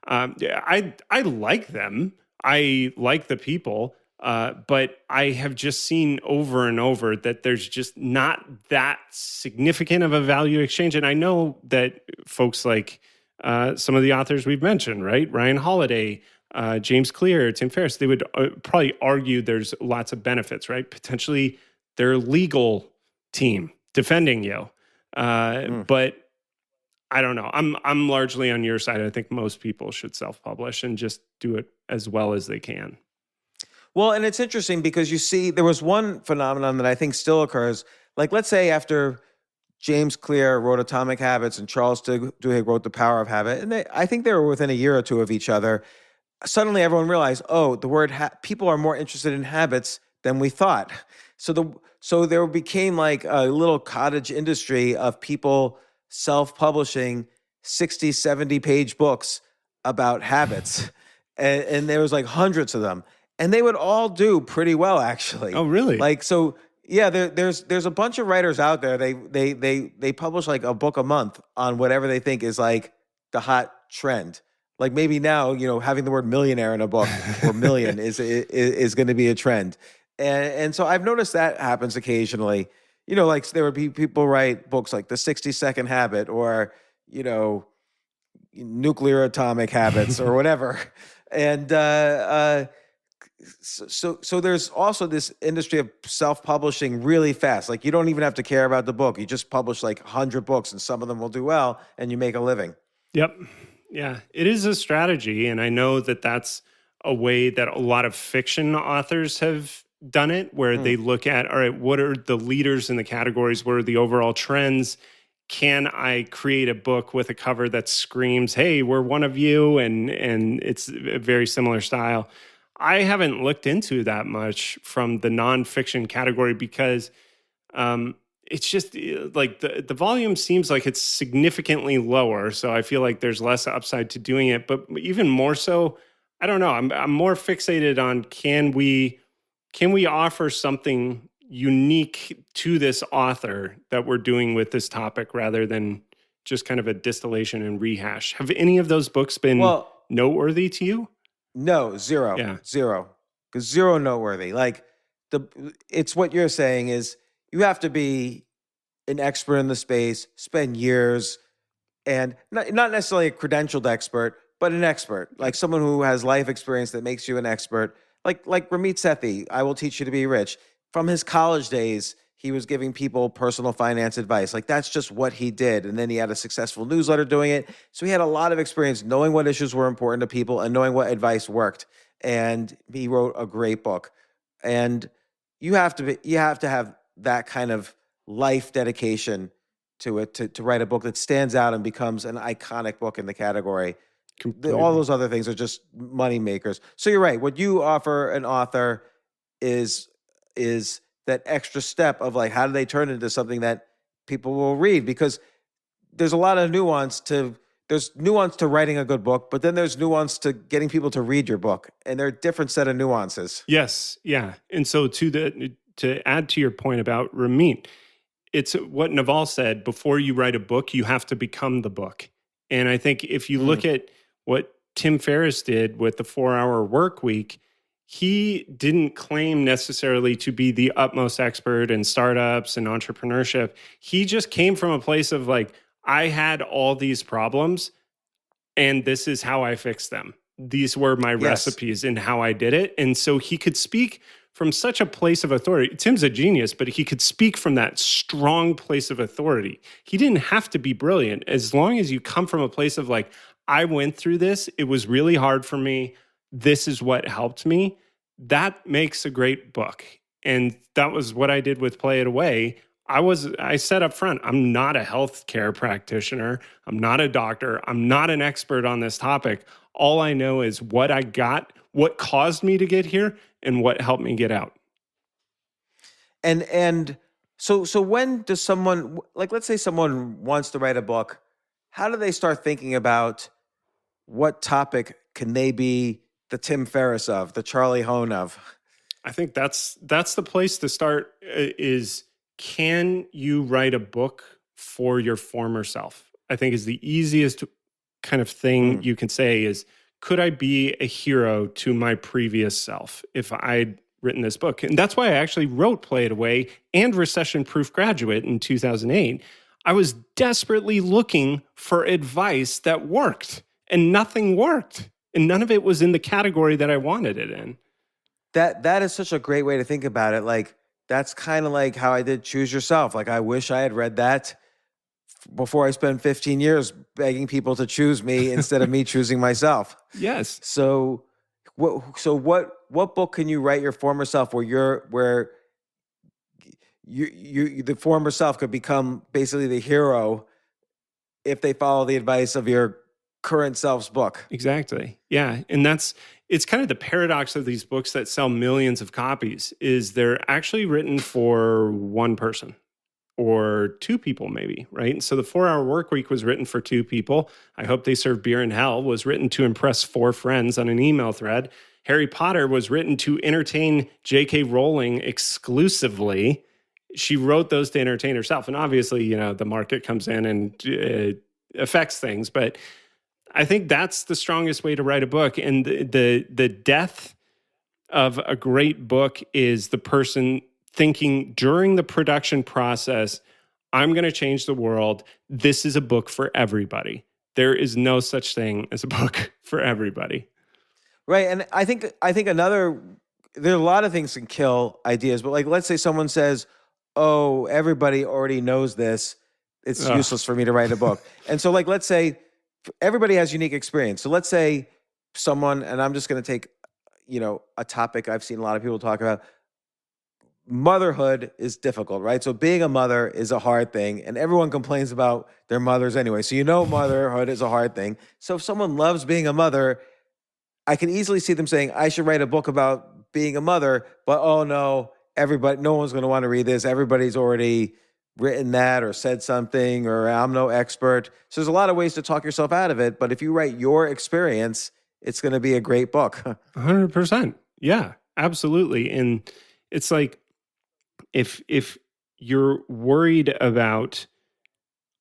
I like them. I like the people, but I have just seen over and over that there's just not that significant of a value exchange. And I know that folks like some of the authors we've mentioned, right? Ryan Holiday, James Clear, Tim Ferriss, they would probably argue there's lots of benefits, right? Potentially their legal team defending you. But I don't know. I'm largely on your side. I think most people should self-publish and just do it as well as they can. Well, and it's interesting because you see, there was one phenomenon that I think still occurs. Like, let's say after James Clear wrote Atomic Habits and Charles Duhigg wrote The Power of Habit, and I think they were within a year or two of each other. Suddenly, everyone realized, the word people are more interested in habits than we thought. So there became like a little cottage industry of people self-publishing 60, 70-page books about habits. and there was like hundreds of them. And they would all do pretty well, actually. Oh, really? Like, so, yeah, there's a bunch of writers out there. They publish like a book a month on whatever they think is like the hot trend. Like maybe now, having the word millionaire in a book or million is going to be a trend. And so I've noticed that happens occasionally. Like there would be people write books like The 60-Second Habit or, Nuclear Atomic Habits or whatever. And so there's also this industry of self-publishing really fast. Like you don't even have to care about the book. You just publish like 100 books and some of them will do well and you make a living. Yep. Yeah, it is a strategy. And I know that that's a way that a lot of fiction authors have done it, where they look at, all right, what are the leaders in the categories? What are the overall trends? Can I create a book with a cover that screams, hey, we're one of you? And it's a very similar style. I haven't looked into that much from the nonfiction category because it's just like the volume seems like it's significantly lower. So I feel like there's less upside to doing it. But even more so, I don't know. I'm more fixated on can we offer something unique to this author that we're doing with this topic rather than just kind of a distillation and rehash. Have any of those books been noteworthy to you? No, zero. Yeah. Zero. Because zero noteworthy. Like it's what you're saying is you have to be an expert in the space, spend years, and not necessarily a credentialed expert, but an expert, like someone who has life experience that makes you an expert. Like Ramit Sethi, I Will Teach You to Be Rich. From his college days, he was giving people personal finance advice. Like that's just what he did. And then he had a successful newsletter doing it. So he had a lot of experience knowing what issues were important to people and knowing what advice worked. And he wrote a great book. And you have to have that kind of life dedication to it to write a book that stands out and becomes an iconic book in the category. All those other things are just money makers. So you're right. What you offer an author is that extra step of like, how do they turn it into something that people will read? Because there's a lot of there's nuance to writing a good book, but then there's nuance to getting people to read your book. And they're a different set of nuances. Yes. Yeah. And so to add to your point about Ramit, it's what Naval said, before you write a book, you have to become the book. And I think if you look at what Tim Ferriss did with the 4-Hour Work Week, he didn't claim necessarily to be the utmost expert in startups and entrepreneurship. He just came from a place of like, I had all these problems and this is how I fixed them. These were my recipes and how I did it. And so he could speak from such a place of authority. Tim's a genius, but he could speak from that strong place of authority. He didn't have to be brilliant. As long as you come from a place of like, I went through this, it was really hard for me, this is what helped me, that makes a great book. And that was what I did with Play It Away. I said up front, I'm not a healthcare practitioner. I'm not a doctor. I'm not an expert on this topic. All I know is what I got, what caused me to get here, and what helped me get out. And so when does someone, like, let's say someone wants to write a book, how do they start thinking about what topic can they be the Tim Ferriss of, the Charlie Hoehn of? I think that's the place to start is, can you write a book for your former self? I think is the easiest kind of thing you can say is, could I be a hero to my previous self if I'd written this book? And that's why I actually wrote Play It Away and Recession Proof Graduate in 2008. I was desperately looking for advice that worked, and nothing worked. And none of it was in the category that I wanted it in. That is such a great way to think about it. Like, that's kind of like how I did Choose Yourself. Like, I wish I had read that before I spent 15 years begging people to choose me instead of me choosing myself. Yes. So what book can you write your former self where you the former self could become basically the hero if they follow the advice of your current self's book? Exactly. Yeah. And it's kind of the paradox of these books that sell millions of copies is they're actually written for one person or two people maybe, right? So the 4-Hour Work Week was written for two people. I Hope They Serve Beer in Hell was written to impress 4 friends on an email thread. Harry Potter was written to entertain J.K. Rowling exclusively. She wrote those to entertain herself. And obviously, the market comes in and affects things. But I think that's the strongest way to write a book. And the death of a great book is the person thinking during the production process, I'm going to change the world. This is a book for everybody. There is no such thing as a book for everybody. Right. And I think there are a lot of things can kill ideas, but like, let's say someone says, oh, everybody already knows this. It's useless for me to write a book. And so like, let's say everybody has unique experience. So let's say someone, and I'm just going to take, a topic I've seen a lot of people talk about. Motherhood is difficult, right? So being a mother is a hard thing, and everyone complains about their mothers anyway. So motherhood is a hard thing. So if someone loves being a mother, I can easily see them saying, I should write a book about being a mother, but oh no, no one's going to want to read this. Everybody's already written that or said something, or I'm no expert. So there's a lot of ways to talk yourself out of it. But if you write your experience, it's going to be a great book. 100%. Yeah, absolutely. And it's like, if you're worried about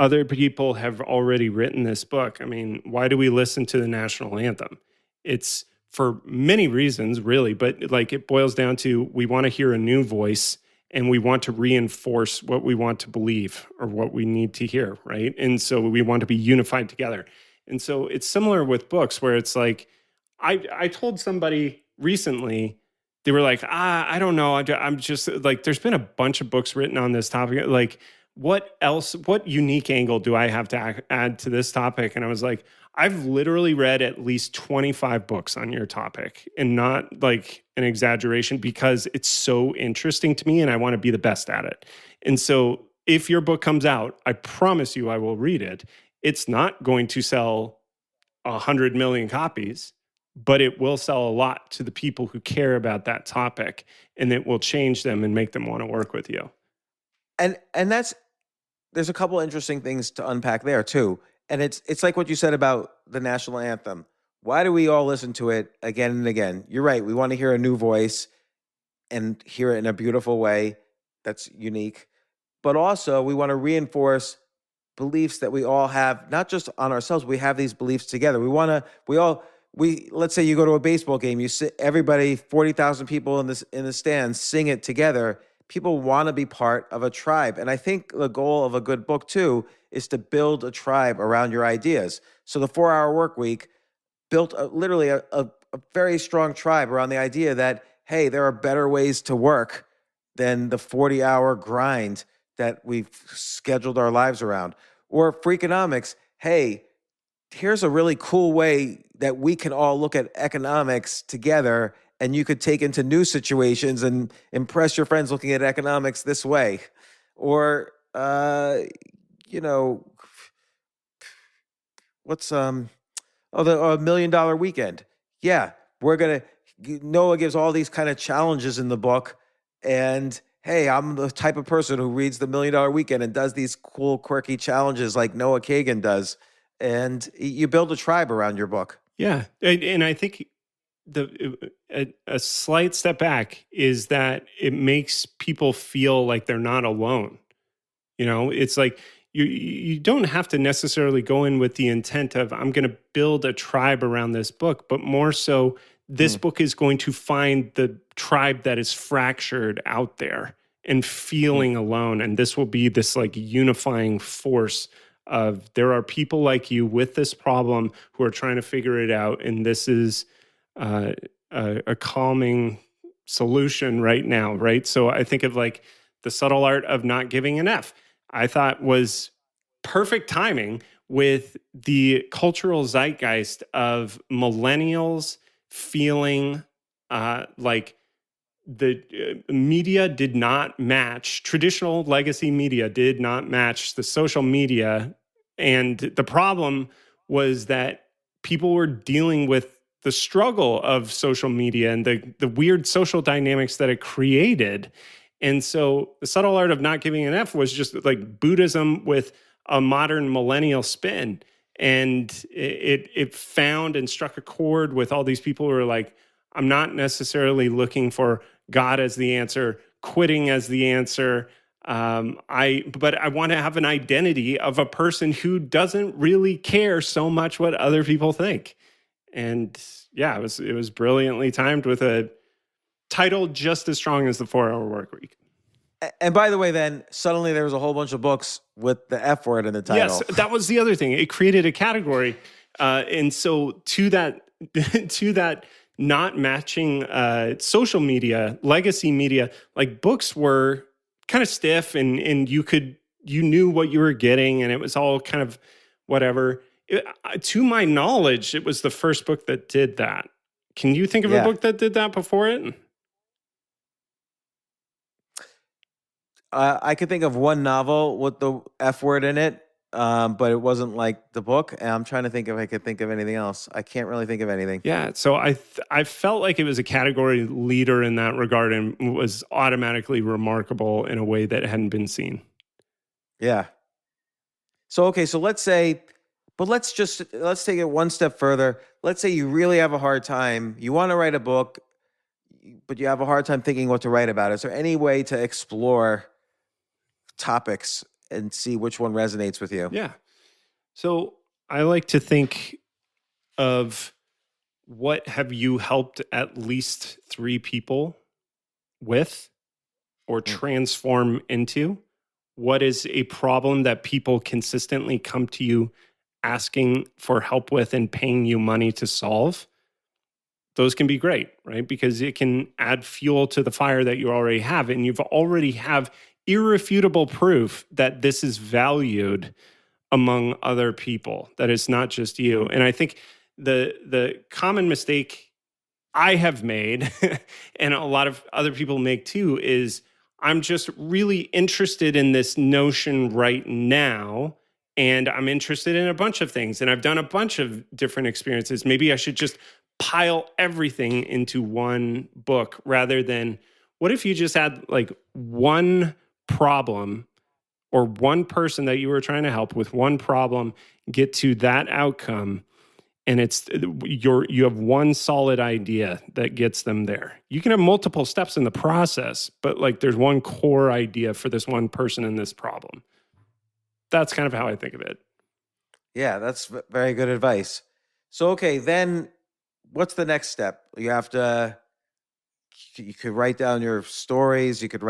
other people have already written this book, I mean, why do we listen to the national anthem? It's for many reasons, really, but like it boils down to we want to hear a new voice and we want to reinforce what we want to believe or what we need to hear, right? And so we want to be unified together. And so it's similar with books where it's like, I told somebody recently, they were like, I don't know. I'm just like, there's been a bunch of books written on this topic. Like, what unique angle do I have to add to this topic? And I was like, I've literally read at least 25 books on your topic, and not like an exaggeration, because it's so interesting to me and I want to be the best at it. And so if your book comes out, I promise you I will read it. It's not going to sell 100 million copies, but it will sell a lot to the people who care about that topic, and it will change them and make them want to work with you. And there's a couple interesting things to unpack there too. And it's like what you said about the national anthem. Why do we all listen to it again and again? You're right. We want to hear a new voice and hear it in a beautiful way that's unique. But also we want to reinforce beliefs that we all have, not just on ourselves. We have these beliefs together. Let's say you go to a baseball game, you sit, everybody, 40,000 people in the stands sing it together. People want to be part of a tribe. And I think the goal of a good book too is to build a tribe around your ideas. So the 4-Hour Work Week built literally a very strong tribe around the idea that, hey, there are better ways to work than the 40-hour grind that we've scheduled our lives around. Or Freakonomics, hey, here's a really cool way that we can all look at economics together, and you could take into new situations and impress your friends looking at economics this way. Or, what's the $1 Million Weekend. Yeah, Noah gives all these kind of challenges in the book, and hey, I'm the type of person who reads the $1 Million Weekend and does these cool, quirky challenges like Noah Kagan does. And you build a tribe around your book. Yeah. And I think a slight step back is that it makes people feel like they're not alone. It's like you don't have to necessarily go in with the intent of, I'm going to build a tribe around this book, but more so this book is going to find the tribe that is fractured out there and feeling alone. And this will be this like unifying force of, there are people like you with this problem who are trying to figure it out. And this is a calming solution right now, right? So I think of like The Subtle Art of Not Giving an F, I thought was perfect timing with the cultural zeitgeist of millennials feeling like the media did not match, traditional legacy media did not match the social media. And the problem was that people were dealing with the struggle of social media and the weird social dynamics that it created. And so The Subtle Art of Not Giving an F was just like Buddhism with a modern millennial spin. And it found and struck a chord with all these people who are like, I'm not necessarily looking for God as the answer, quitting as the answer. But I want to have an identity of a person who doesn't really care so much what other people think. And yeah, it was brilliantly timed with a title just as strong as The 4-Hour Work Week. And by the way, then suddenly there was a whole bunch of books with the F word in the title. Yes, that was the other thing. It created a category. And so to that not matching social media, legacy media, like books were kind of stiff and you knew what you were getting and it was all kind of whatever. To my knowledge, it was the first book that did that. Can you think of a book that did that before it? I could think of one novel with the F word in it, but it wasn't like the book. And I'm trying to think if I could think of anything else. I can't really think of anything. Yeah, so I felt like it was a category leader in that regard and was automatically remarkable in a way that hadn't been seen. Yeah. So, okay, so let's say, but let's take it one step further. Let's say you really have a hard time. You want to write a book, but you have a hard time thinking what to write about. Is there any way to explore topics and see which one resonates with you? Yeah. So I like to think of what have you helped at least 3 people with or transform into? What is a problem that people consistently come to you asking for help with and paying you money to solve? Those can be great, right? Because it can add fuel to the fire that you already have. And you've already have irrefutable proof that this is valued among other people, that it's not just you. And I think the common mistake I have made, and a lot of other people make too, is I'm just really interested in this notion right now. And I'm interested in a bunch of things. And I've done a bunch of different experiences. Maybe I should just pile everything into one book rather than what if you just had like one problem or one person that you were trying to help with one problem, get to that outcome, and you have one solid idea that gets them there. You can have multiple steps in the process, but like there's one core idea for this one person in this problem. That's kind of how I think of it. Yeah, that's very good advice. So, okay, then what's the next step? You could write down your stories. You could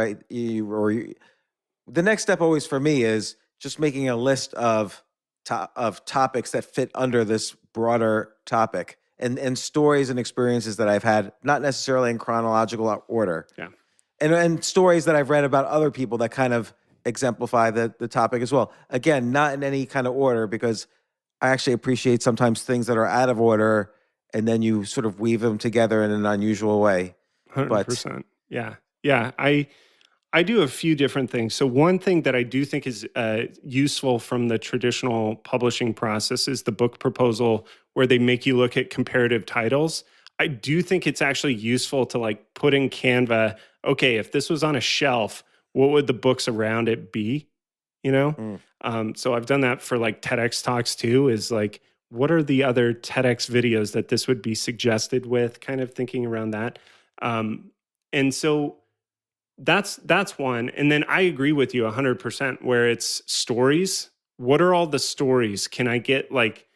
the next step always for me is just making a list of topics that fit under this broader topic and stories and experiences that I've had, not necessarily in chronological order. Yeah. And stories that I've read about other people that kind of exemplify the topic as well. Again, not in any kind of order, because I actually appreciate sometimes things that are out of order and then you sort of weave them together in an unusual way. 100%. Yeah. Yeah. I do a few different things. So one thing that I do think is useful from the traditional publishing process is the book proposal where they make you look at comparative titles. I do think it's actually useful to like put in Canva, okay, if this was on a shelf, what would the books around it be? You know? So I've done that for like TEDx talks too, is like, what are the other TEDx videos that this would be suggested with, kind of thinking around that. And so that's one. And then I agree with you 100% where it's stories. What are all the stories? Can I get like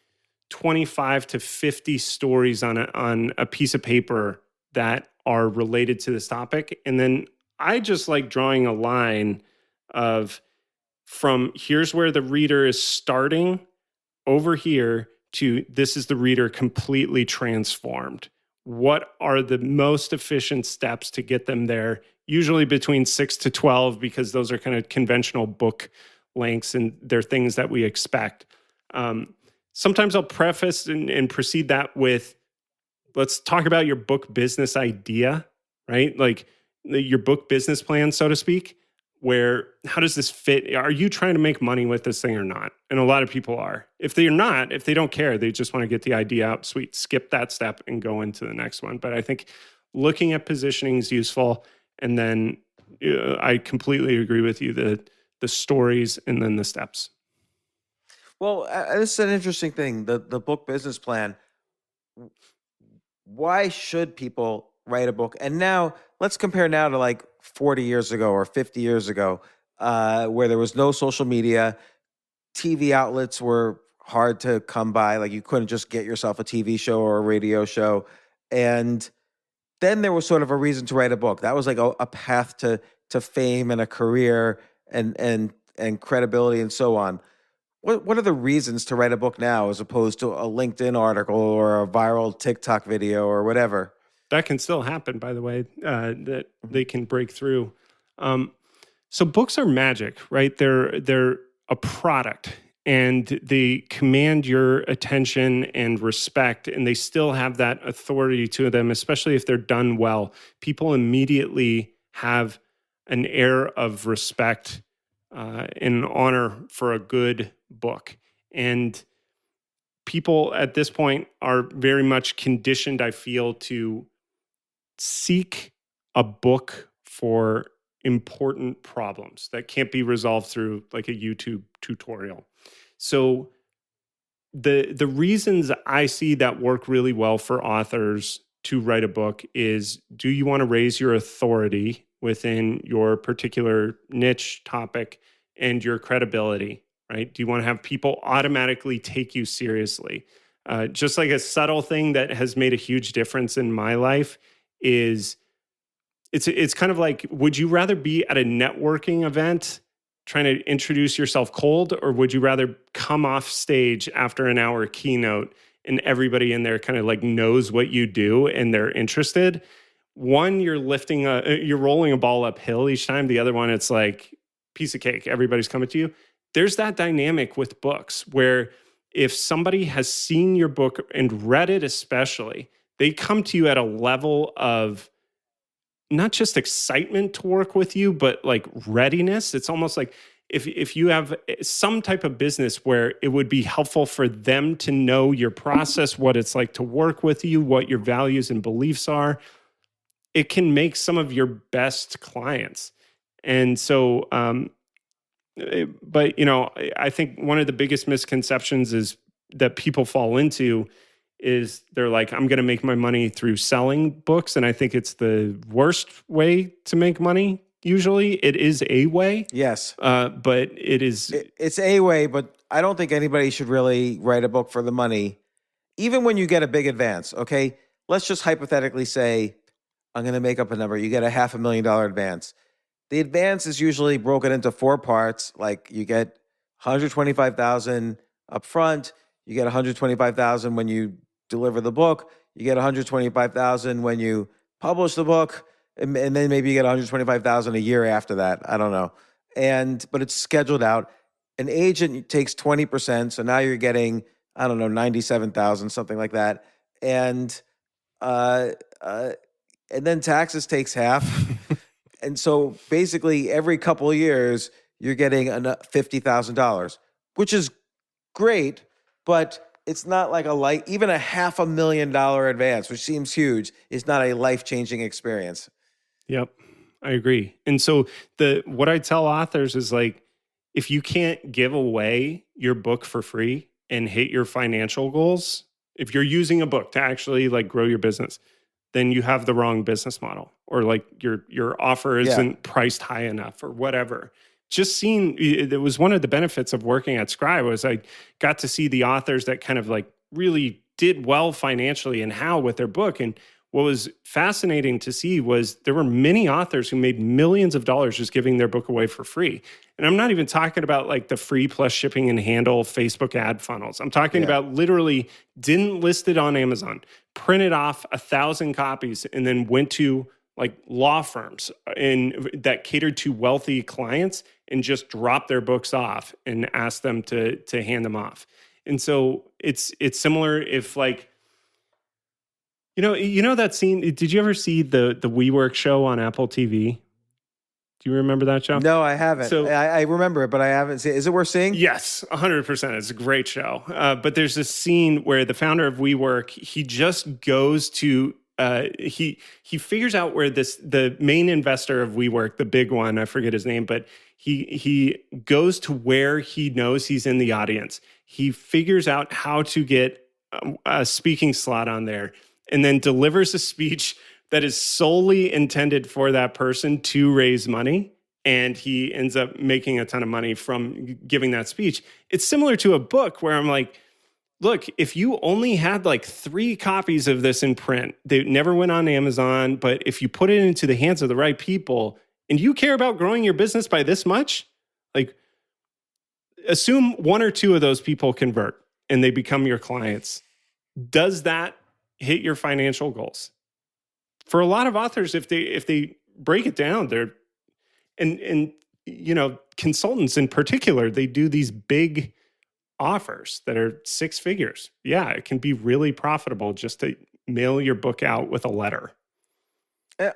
25 to 50 stories on a piece of paper that are related to this topic? And then I just like drawing a line of from here's where the reader is starting over here to this is the reader completely transformed. What are the most efficient steps to get them there? Usually between 6 to 12, because those are kind of conventional book lengths and they're things that we expect. Sometimes I'll preface and precede that with, let's talk about your book business idea, right? Like your book business plan, so to speak, where how does this fit? Are you trying to make money with this thing or not? And a lot of people are. If they're not, if they don't care, they just want to get the idea out, sweet, skip that step and go into the next one. But I think looking at positioning is useful. And then I completely agree with you, the stories and then the steps. Well, this is an interesting thing, the book business plan. Why should people write a book? And now let's compare now to like 40 years ago or 50 years ago, where there was no social media. TV outlets were hard to come by. Like you couldn't just get yourself a TV show or a radio show. And then there was sort of a reason to write a book. That was like a path to fame and a career and credibility and so on. What are the reasons to write a book now as opposed to a LinkedIn article or a viral TikTok video or whatever? That can still happen, by the way, that they can break through. So books are magic, right? They're a product and they command your attention and respect, and they still have that authority to them, especially if they're done well. People immediately have an air of respect and honor for a good book. And people at this point are very much conditioned, I feel, to seek a book for important problems that can't be resolved through like a YouTube tutorial. So the reasons I see that work really well for authors to write a book is, do you want to raise your authority within your particular niche topic and your credibility, right? Do you want to have people automatically take you seriously? Just like a subtle thing that has made a huge difference in my life is it's kind of like, would you rather be at a networking event trying to introduce yourself cold, or would you rather come off stage after an hour keynote and everybody in there kind of like knows what you do and they're interested? One, you're rolling a ball uphill each time. The other one, it's like piece of cake. Everybody's coming to you. There's that dynamic with books where if somebody has seen your book and read it, especially, they come to you at a level of not just excitement to work with you, but like readiness. It's almost like if you have some type of business where it would be helpful for them to know your process, what it's like to work with you, what your values and beliefs are, it can make some of your best clients. And so, but I think one of the biggest misconceptions is that people fall into is they're like, I'm going to make my money through selling books. And I think it's the worst way to make money. Usually it is a way. Yes. But it's a way, but I don't think anybody should really write a book for the money. Even when you get a big advance, okay? Let's just hypothetically say, I'm going to make up a number. You get a $500,000 advance. The advance is usually broken into 4 parts. Like you get $125,000 up front. You get $125,000 when you deliver the book. You get $125,000 when you publish the book, and then maybe you get $125,000 a year after that. I don't know. But it's scheduled out. An agent takes 20%, so now you're getting, I don't know, $97,000, something like that. And then taxes takes half. And so basically every couple of years you're getting $50,000, which is great, but it's not like even a $500,000 advance, which seems huge, is not a life-changing experience. Yep, I agree. And so what I tell authors is like, if you can't give away your book for free and hit your financial goals, if you're using a book to actually like grow your business, then you have the wrong business model, or like your offer isn't priced high enough or whatever. Just seeing, it was one of the benefits of working at Scribe was I got to see the authors that kind of like really did well financially and how with their book. And what was fascinating to see was there were many authors who made millions of dollars just giving their book away for free. And I'm not even talking about like the free plus shipping and handle Facebook ad funnels. I'm talking about literally didn't list it on Amazon, printed off 1,000 copies, and then went to like law firms that catered to wealthy clients and just dropped their books off and asked them to hand them off. And so it's similar if like, you know that scene, did you ever see the WeWork show on Apple TV? Do you remember that show? No, I haven't. So I remember it, but I haven't seen it. Is it worth seeing? Yes, 100%. It's a great show. But there's this scene where the founder of WeWork, he just goes to he figures out where the main investor of WeWork, the big one, I forget his name, but he goes to where he knows he's in the audience. He figures out how to get a speaking slot on there, and then delivers a speech that is solely intended for that person to raise money. And he ends up making a ton of money from giving that speech. It's similar to a book where I'm like, look, if you only had like 3 copies of this in print, they never went on Amazon, but if you put it into the hands of the right people and you care about growing your business by this much, like assume 1 or 2 of those people convert and they become your clients. Does that hit your financial goals? For a lot of authors, if they break it down, they're and consultants in particular, they do these big offers that are 6 figures. Yeah, it can be really profitable just to mail your book out with a letter.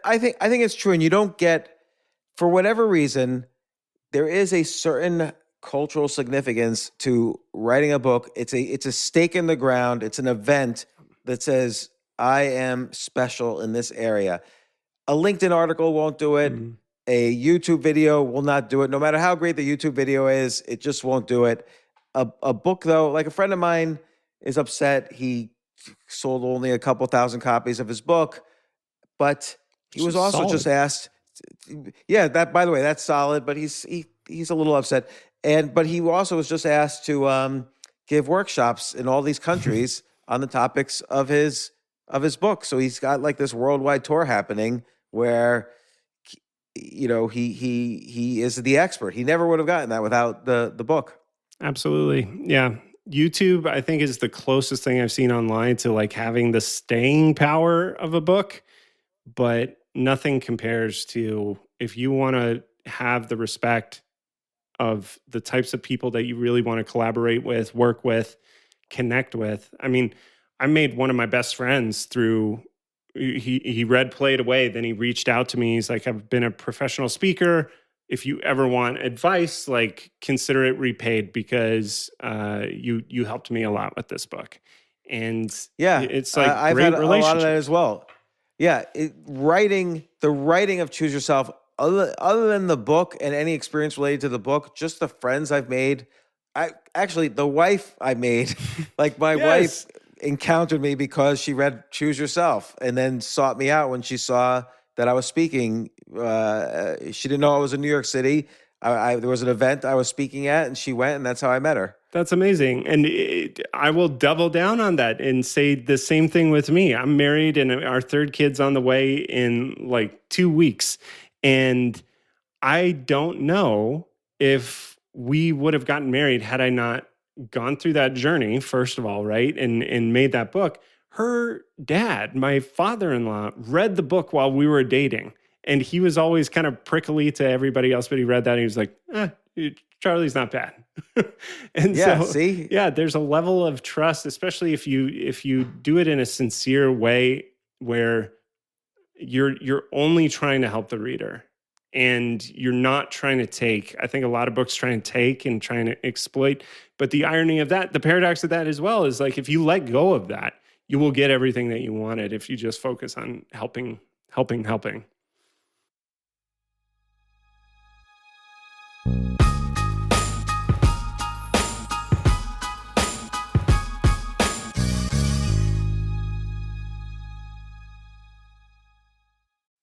I think it's true, and you don't get, for whatever reason, there is a certain cultural significance to writing a book. It's a stake in the ground. It's an event that says, I am special in this area. A LinkedIn article won't do it. Mhm. A YouTube video will not do it. No matter how great the YouTube video is, it just won't do it. A book, though, like a friend of mine is upset. He sold only a couple thousand copies of his book, but he was also just asked. Yeah, that, by the way, that's solid, but he's a little upset. But he also was just asked to give workshops in all these countries on the topics of his book. So he's got like this worldwide tour happening where he is the expert. He never would have gotten that without the book. Absolutely. Yeah. YouTube, I think, is the closest thing I've seen online to like having the staying power of a book, but nothing compares to if you want to have the respect of the types of people that you really want to collaborate with, work with, connect with. I mean, I made one of my best friends through, he read Play It Away, then he reached out to me. He's like, I've been a professional speaker. If you ever want advice, like consider it repaid because you helped me a lot with this book. And yeah, it's like I've great had a lot of that relationship. as well. Yeah, the writing of Choose Yourself, other than the book and any experience related to the book, just the friends I've made. The wife I made, like my Yes. wife encountered me because she read Choose Yourself and then sought me out when she saw that I was speaking. She didn't know I was in New York City. There was an event I was speaking at, and she went, and that's how I met her. That's amazing. And I will double down on that and say the same thing with me. I'm married and our third kid's on the way in like 2 weeks. And I don't know if we would have gotten married had I not gone through that journey, first of all, right? And made that book. Her dad, my father-in-law, read the book while we were dating. And he was always kind of prickly to everybody else, but he read that and he was like, Charlie's not bad. And Yeah, so, see? yeah, there's a level of trust, especially if you do it in a sincere way where you're only trying to help the reader and you're not trying to take. I think a lot of books try and take and trying to exploit. But the irony of that, the paradox of that as well is like if you let go of that, you will get everything that you wanted if you just focus on helping.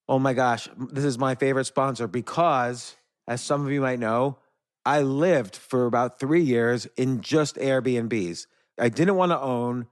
Oh my gosh, this is my favorite sponsor because, as some of you might know, I lived for about 3 years in just Airbnbs. I didn't want to own.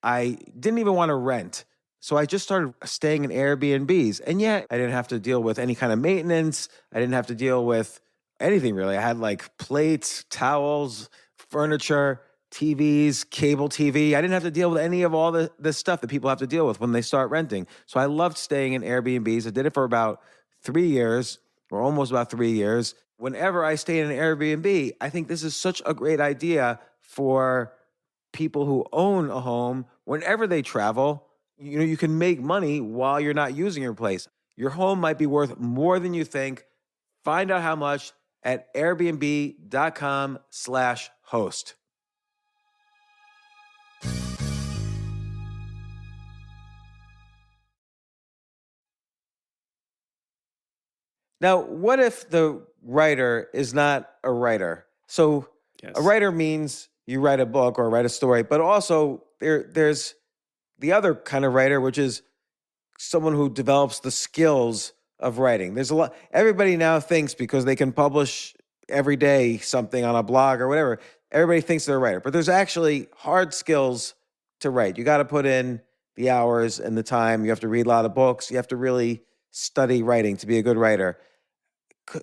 I didn't even want to rent. So I just started staying in Airbnbs. And yet I didn't have to deal with any kind of maintenance. I didn't have to deal with anything really. I had like plates, towels, furniture, TVs, cable TV. I didn't have to deal with any of all the stuff that people have to deal with when they start renting. So I loved staying in Airbnbs. I did it for about 3 years, or almost about 3 years. Whenever I stay in an Airbnb, I think this is such a great idea for people who own a home. Whenever they travel, you can make money while you're not using your place. Your home might be worth more than you think. Find out how much at airbnb.com/host. Now, what if the writer is not a writer? So Yes. a writer means you write a book or write a story, but also there's the other kind of writer, which is someone who develops the skills of writing. There's a lot. Everybody now thinks because they can publish every day something on a blog or whatever, everybody thinks they're a writer, but there's actually hard skills to write. You got to put in the hours and the time. You have to read a lot of books. You have to really study writing to be a good writer.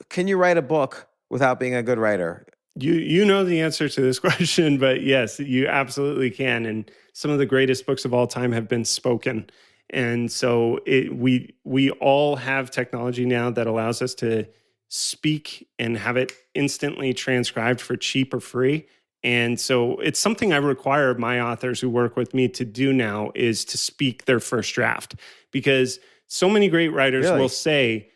Can you write a book without being a good writer? You know the answer to this question, but yes, you absolutely can. And some of the greatest books of all time have been spoken. And so we all have technology now that allows us to speak and have it instantly transcribed for cheap or free. And so it's something I require my authors who work with me to do now is to speak their first draft, because so many great writers Really? will say,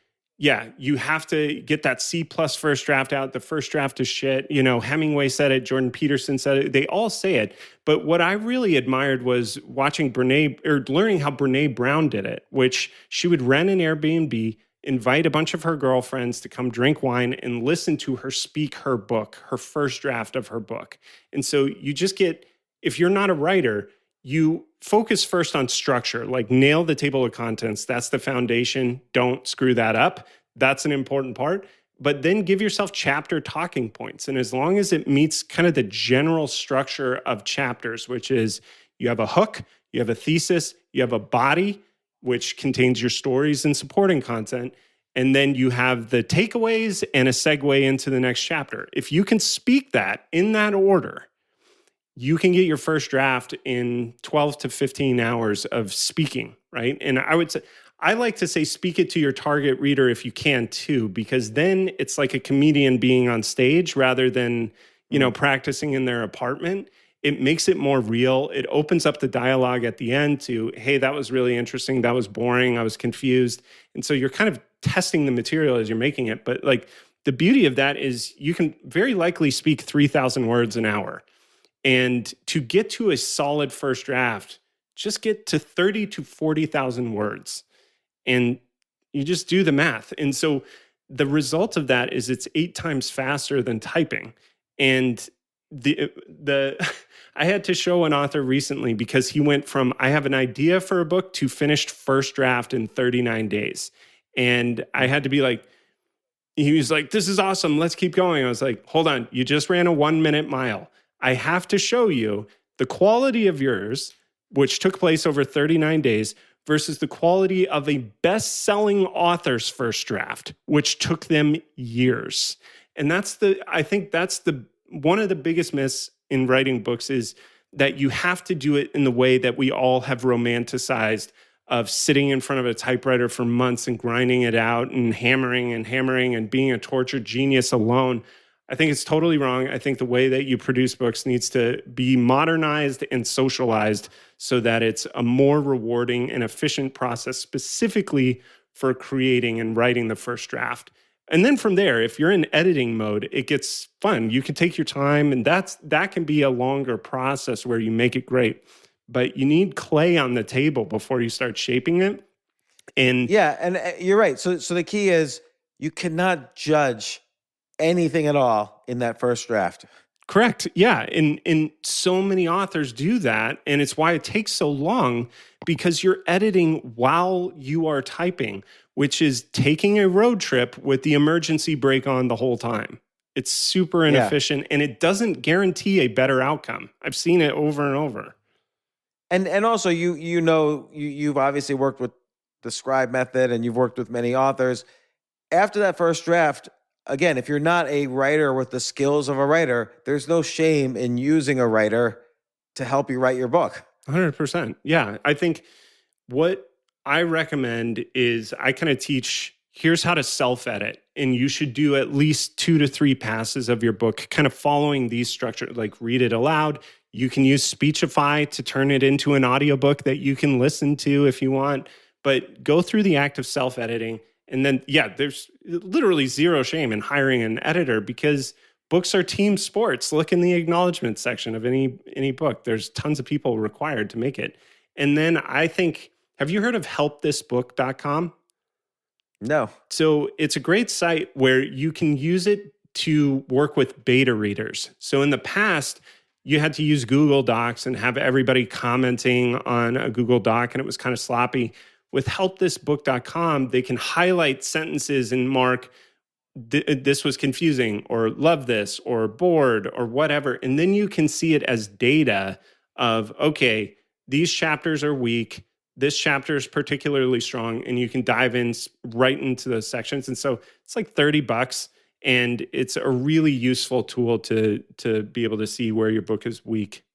you have to get that C+ first draft out. The first draft is shit. You know, Hemingway said it, Jordan Peterson said it. They all say it. But what I really admired was watching learning how Brene Brown did it, which she would rent an Airbnb, invite a bunch of her girlfriends to come drink wine and listen to her speak her book, her first draft of her book. And so you just get, if you're not a writer, you focus first on structure, like nail the table of contents. That's the foundation. Don't screw that up. That's an important part. But then give yourself chapter talking points. And as long as it meets kind of the general structure of chapters, which is you have a hook, you have a thesis, you have a body, which contains your stories and supporting content. And then you have the takeaways and a segue into the next chapter. If you can speak that in that order, you can get your first draft in 12 to 15 hours of speaking, right? And I like to say speak it to your target reader if you can too, because then it's like a comedian being on stage rather than, practicing in their apartment. It makes it more real. It opens up the dialogue at the end to, hey, that was really interesting. That was boring. I was confused. And so you're kind of testing the material as you're making it. But like the beauty of that is you can very likely speak 3,000 words an hour. And to get to a solid first draft, just get to 30 to 40,000 words. And you just do the math. And so the result of that is it's 8 times faster than typing. And I had to show an author recently because he went from I have an idea for a book to finished first draft in 39 days. And I had to be like, he was like, this is awesome. Let's keep going. I was like, hold on. You just ran a 1-minute mile. I have to show you the quality of yours, which took place over 39 days, versus the quality of a best-selling author's first draft, which took them years. And I think that's one of the biggest myths in writing books is that you have to do it in the way that we all have romanticized of sitting in front of a typewriter for months and grinding it out and hammering and being a tortured genius alone. I think it's totally wrong. I think the way that you produce books needs to be modernized and socialized so that it's a more rewarding and efficient process specifically for creating and writing the first draft. And then from there, if you're in editing mode, it gets fun. You can take your time, and that can be a longer process where you make it great. But you need clay on the table before you start shaping it. And yeah, and you're right. So the key is you cannot judge anything at all in that first draft. Correct. Yeah. And so many authors do that. And it's why it takes so long, because you're editing while you are typing, which is taking a road trip with the emergency brake on the whole time. It's super inefficient and it doesn't guarantee a better outcome. I've seen it over and over. And also you've obviously worked with the scribe method and you've worked with many authors. After that first draft, again, if you're not a writer with the skills of a writer, there's no shame in using a writer to help you write your book. 100%. Yeah. I think what I recommend is I kind of teach, here's how to self-edit. And you should do at least 2 to 3 passes of your book, kind of following these structures, like read it aloud. You can use Speechify to turn it into an audiobook that you can listen to if you want, but go through the act of self-editing. And then, there's literally zero shame in hiring an editor because books are team sports. Look in the acknowledgement section of any book. There's tons of people required to make it. And then I think, have you heard of helpthisbook.com? No. So it's a great site where you can use it to work with beta readers. So in the past, you had to use Google Docs and have everybody commenting on a Google Doc, and it was kind of sloppy. With helpthisbook.com, they can highlight sentences and mark, this was confusing, or love this, or bored, or whatever. And then you can see it as data of, okay, these chapters are weak. This chapter is particularly strong. And you can dive in right into those sections. And so it's like $30. And it's a really useful tool to be able to see where your book is weak.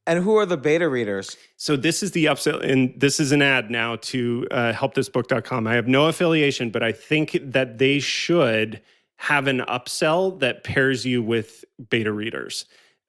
And who are the beta readers? So this is the upsell, and this is an ad now to helpthisbook.com. I have no affiliation, but I think that they should have an upsell that pairs you with beta readers.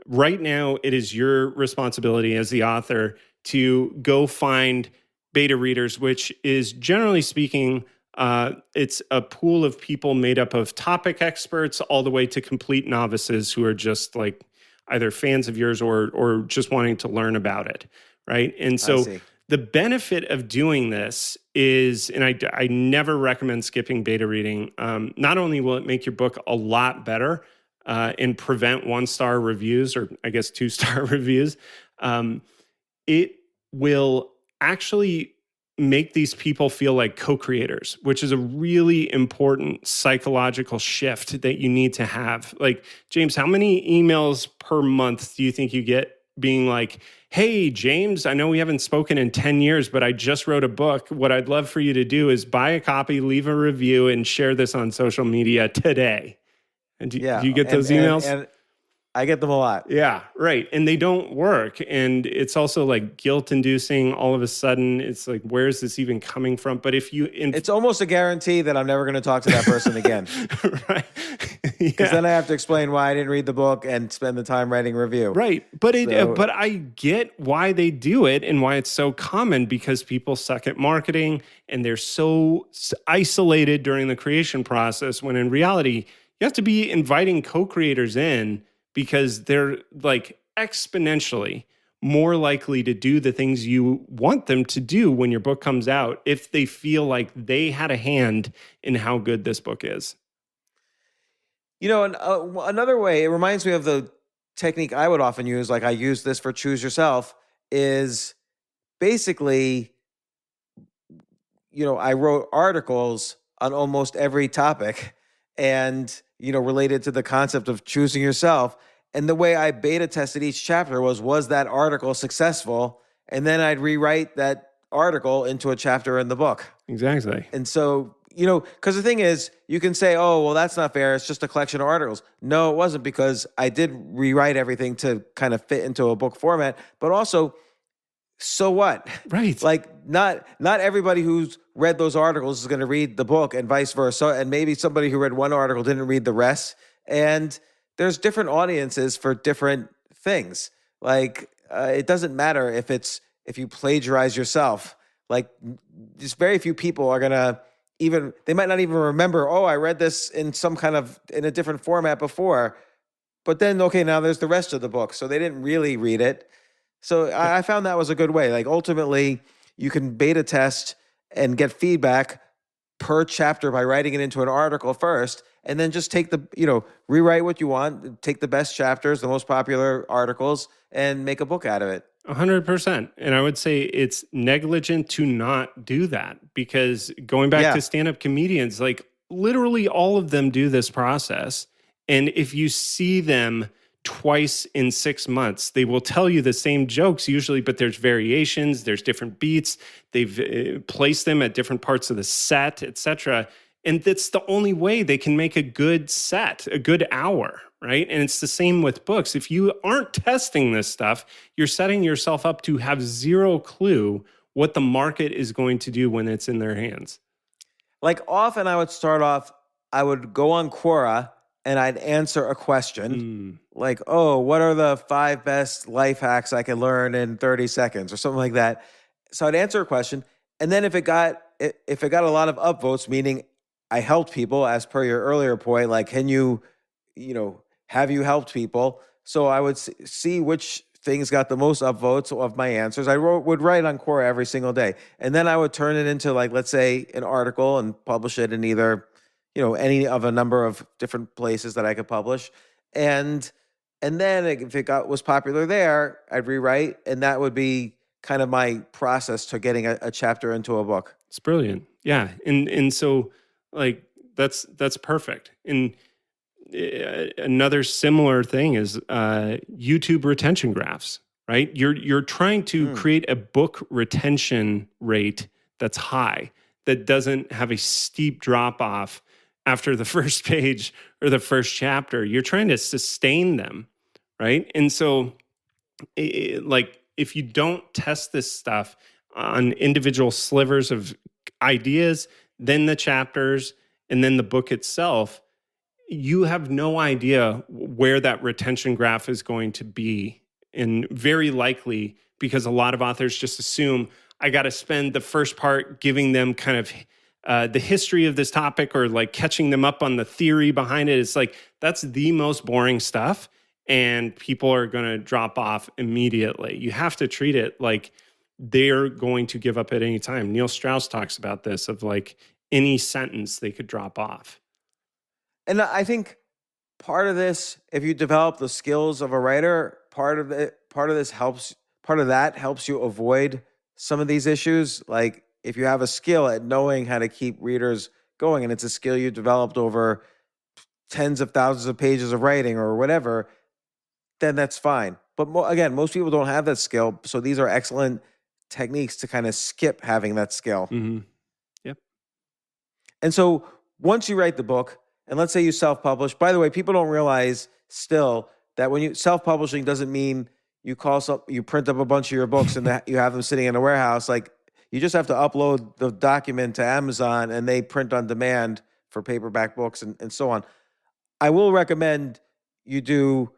Right now, it is your responsibility as the author to go find beta readers, which is generally speaking It's a pool of people made up of topic experts all the way to complete novices who are just like either fans of yours or just wanting to learn about it, right? And so the benefit of doing this is, and I never recommend skipping beta reading. Not only will it make your book a lot better and prevent 1-star reviews, or I guess 2-star reviews, it will actually make these people feel like co-creators, which is a really important psychological shift that you need to have. Like, James, how many emails per month do you think you get being like, hey, James, I know we haven't spoken in 10 years, but I just wrote a book. What I'd love for you to do is buy a copy, leave a review, and share this on social media today. And do you get those emails? And I get them a lot. Yeah, right. And they don't work. And it's also like guilt inducing. All of a sudden, it's like, where's this even coming from? But if you... it's almost a guarantee that I'm never going to talk to that person again. Right. Because then I have to explain why I didn't read the book and spend the time writing a review. Right. But but I get why they do it and why it's so common, because people suck at marketing and they're so isolated during the creation process, when in reality, you have to be inviting co-creators in, because they're like exponentially more likely to do the things you want them to do when your book comes out, if they feel like they had a hand in how good this book is. You know, another way, it reminds me of the technique I would often use, like I use this for Choose Yourself, is basically, you know, I wrote articles on almost every topic and, you know, related to the concept of choosing yourself. And the way I beta tested each chapter was that article successful? And then I'd rewrite that article into a chapter in the book. Exactly. And so, you know, because the thing is, you can say, oh, well, that's not fair. It's just a collection of articles. No, it wasn't, because I did rewrite everything to kind of fit into a book format. But also, so what? Right. Like, not everybody who's read those articles is going to read the book, and vice versa. And maybe somebody who read one article didn't read the rest. And there's different audiences for different things. Like, it doesn't matter if you plagiarize yourself. Like, just very few people are going to they might not even remember, oh, I read this in a different format before. But then, okay, now there's the rest of the book. So they didn't really read it. So I found that was a good way. Like, ultimately, you can beta test and get feedback per chapter by writing it into an article first, and then just rewrite what you want, take the best chapters, the most popular articles, and make a book out of it. 100%. And I would say it's negligent to not do that, because going back to stand-up comedians, like literally all of them do this process. And if you see them twice in 6 months, they will tell you the same jokes usually, but there's variations, there's different beats. They've placed them at different parts of the set, etc. And that's the only way they can make a good set, a good hour, right? And it's the same with books. If you aren't testing this stuff, you're setting yourself up to have zero clue what the market is going to do when it's in their hands. Like, often I would start off, I would go on Quora and I'd answer a question like, oh, what are the 5 best life hacks I can learn in 30 seconds or something like that. So I'd answer a question. And then if it got a lot of upvotes, meaning I helped people, as per your earlier point, like, can you have you helped people? So I would see which things got the most upvotes of my answers. I would write on Quora every single day. And then I would turn it into, like, let's say, an article and publish it in either, any of a number of different places that I could publish. And then if it was popular there, I'd rewrite. And that would be kind of my process to getting a chapter into a book. It's brilliant. Yeah. And so, like, that's perfect. And another similar thing is YouTube retention graphs, right? You're trying to create a book retention rate that's high, that doesn't have a steep drop off after the first page or the first chapter. You're trying to sustain them, right? And so, like, if you don't test this stuff on individual slivers of ideas, then the chapters, and then the book itself, you have no idea where that retention graph is going to be. And very likely, because a lot of authors just assume, I got to spend the first part giving them kind of the history of this topic or like catching them up on the theory behind it. It's like, that's the most boring stuff. And people are going to drop off immediately. You have to treat it like they're going to give up at any time. Neil Strauss talks about this, of like any sentence they could drop off. And I think part of this, if you develop the skills of a writer, part of that helps you avoid some of these issues. Like if you have a skill at knowing how to keep readers going, and it's a skill you developed over tens of thousands of pages of writing or whatever, then that's fine. But again, most people don't have that skill. So these are excellent techniques to kind of skip having that skill. Mm-hmm. Yep. And so once you write the book, and let's say you self-publish, by the way, people don't realize still that when you self-publishing doesn't mean you print up a bunch of your books and that you have them sitting in a warehouse. Like you just have to upload the document to Amazon and they print on demand for paperback books and so on. I will recommend you do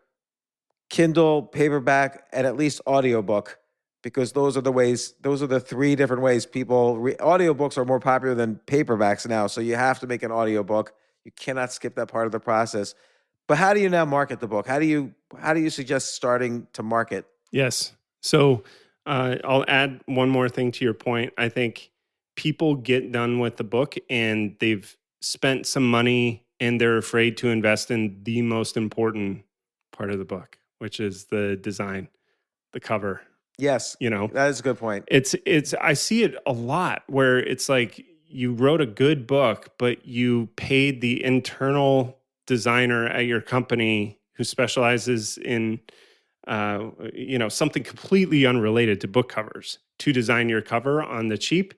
Kindle, paperback, and at least audiobook, because those are the three different ways people audiobooks are more popular than paperbacks now. So you have to make an audiobook. You cannot skip that part of the process. But how do you now market the book? How do you suggest starting to market? Yes. So I'll add one more thing to your point. I think people get done with the book and they've spent some money and they're afraid to invest in the most important part of the book, which is the design, the cover. Yes. That is a good point. I see it a lot where it's like you wrote a good book, but you paid the internal designer at your company who specializes in something completely unrelated to book covers to design your cover on the cheap.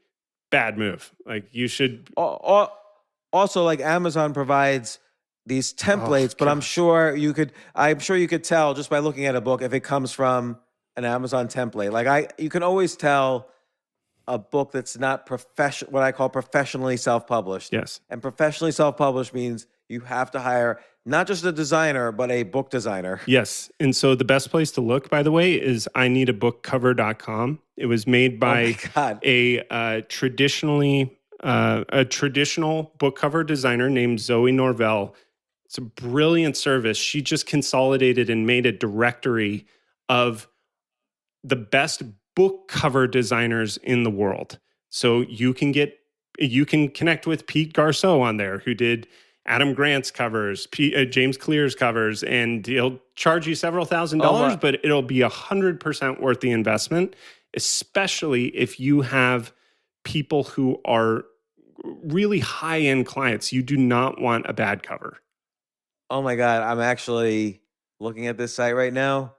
Bad move. Like you should also, like Amazon provides these templates, but I'm sure you could tell just by looking at a book if it comes from an Amazon template. Like you can always tell a book that's not what I call professionally self-published. Yes. And professionally self-published means you have to hire not just a designer, but a book designer. Yes. And so the best place to look, by the way, is ineedabookcover.com. It was made by a traditional book cover designer named Zoe Norvell. It's a brilliant service. She just consolidated and made a directory of the best book cover designers in the world. So you can connect with Pete Garceau on there, who did Adam Grant's covers, James Clear's covers, and he'll charge you several $1,000s, but it'll be 100% worth the investment, especially if you have people who are really high-end clients. You do not want a bad cover. Oh my God, I'm actually looking at this site right now.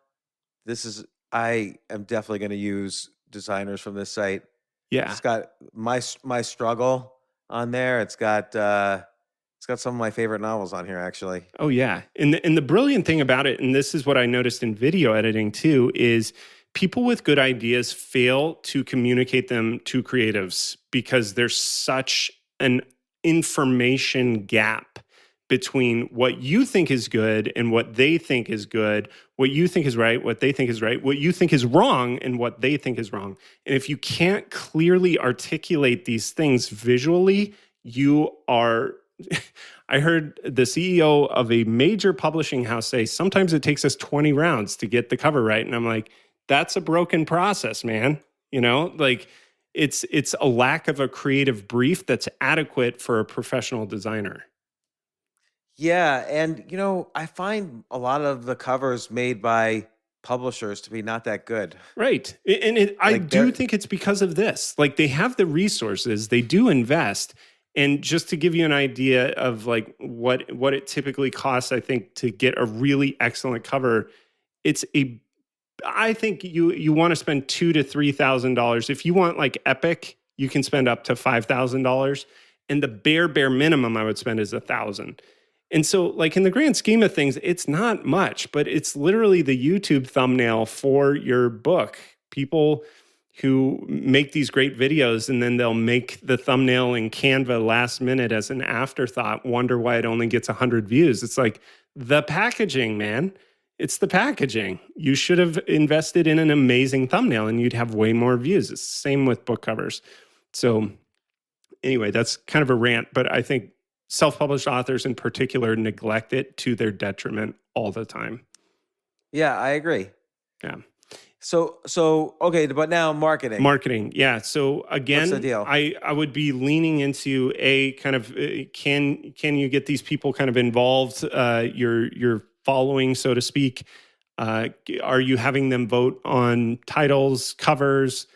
I am definitely going to use designers from this site. Yeah. It's got my struggle on there. It's got some of my favorite novels on here, actually. Oh yeah. And the brilliant thing about it, and this is what I noticed in video editing too, is people with good ideas fail to communicate them to creatives because there's such an information gap between what you think is good and what they think is good, what you think is right, what they think is right, what you think is wrong and what they think is wrong. And if you can't clearly articulate these things visually, you are... I heard the CEO of a major publishing house say, sometimes it takes us 20 rounds to get the cover right. And I'm like, that's a broken process, man. Like it's a lack of a creative brief that's adequate for a professional designer. Yeah. And, I find a lot of the covers made by publishers to be not that good. Right. And I do think it's because of this. Like they have the resources, they do invest. And just to give you an idea of like what it typically costs, I think, to get a really excellent cover, I think you want to spend $2,000 to $3,000. If you want like epic, you can spend up to $5,000. And the bare minimum I would spend is $1,000. And so like in the grand scheme of things, it's not much, but it's literally the YouTube thumbnail for your book. People who make these great videos and then they'll make the thumbnail in Canva last minute as an afterthought, wonder why it only gets 100 views. It's like the packaging, man. It's the packaging. You should have invested in an amazing thumbnail and you'd have way more views. It's the same with book covers. So anyway, that's kind of a rant, but I think self-published authors in particular neglect it to their detriment all the time. Yeah, I agree. Yeah. So okay, but now marketing. Marketing, yeah. So again, What's the deal? I would be leaning into a kind of can you get these people kind of involved? Your following, so to speak. Are you having them vote on titles, covers,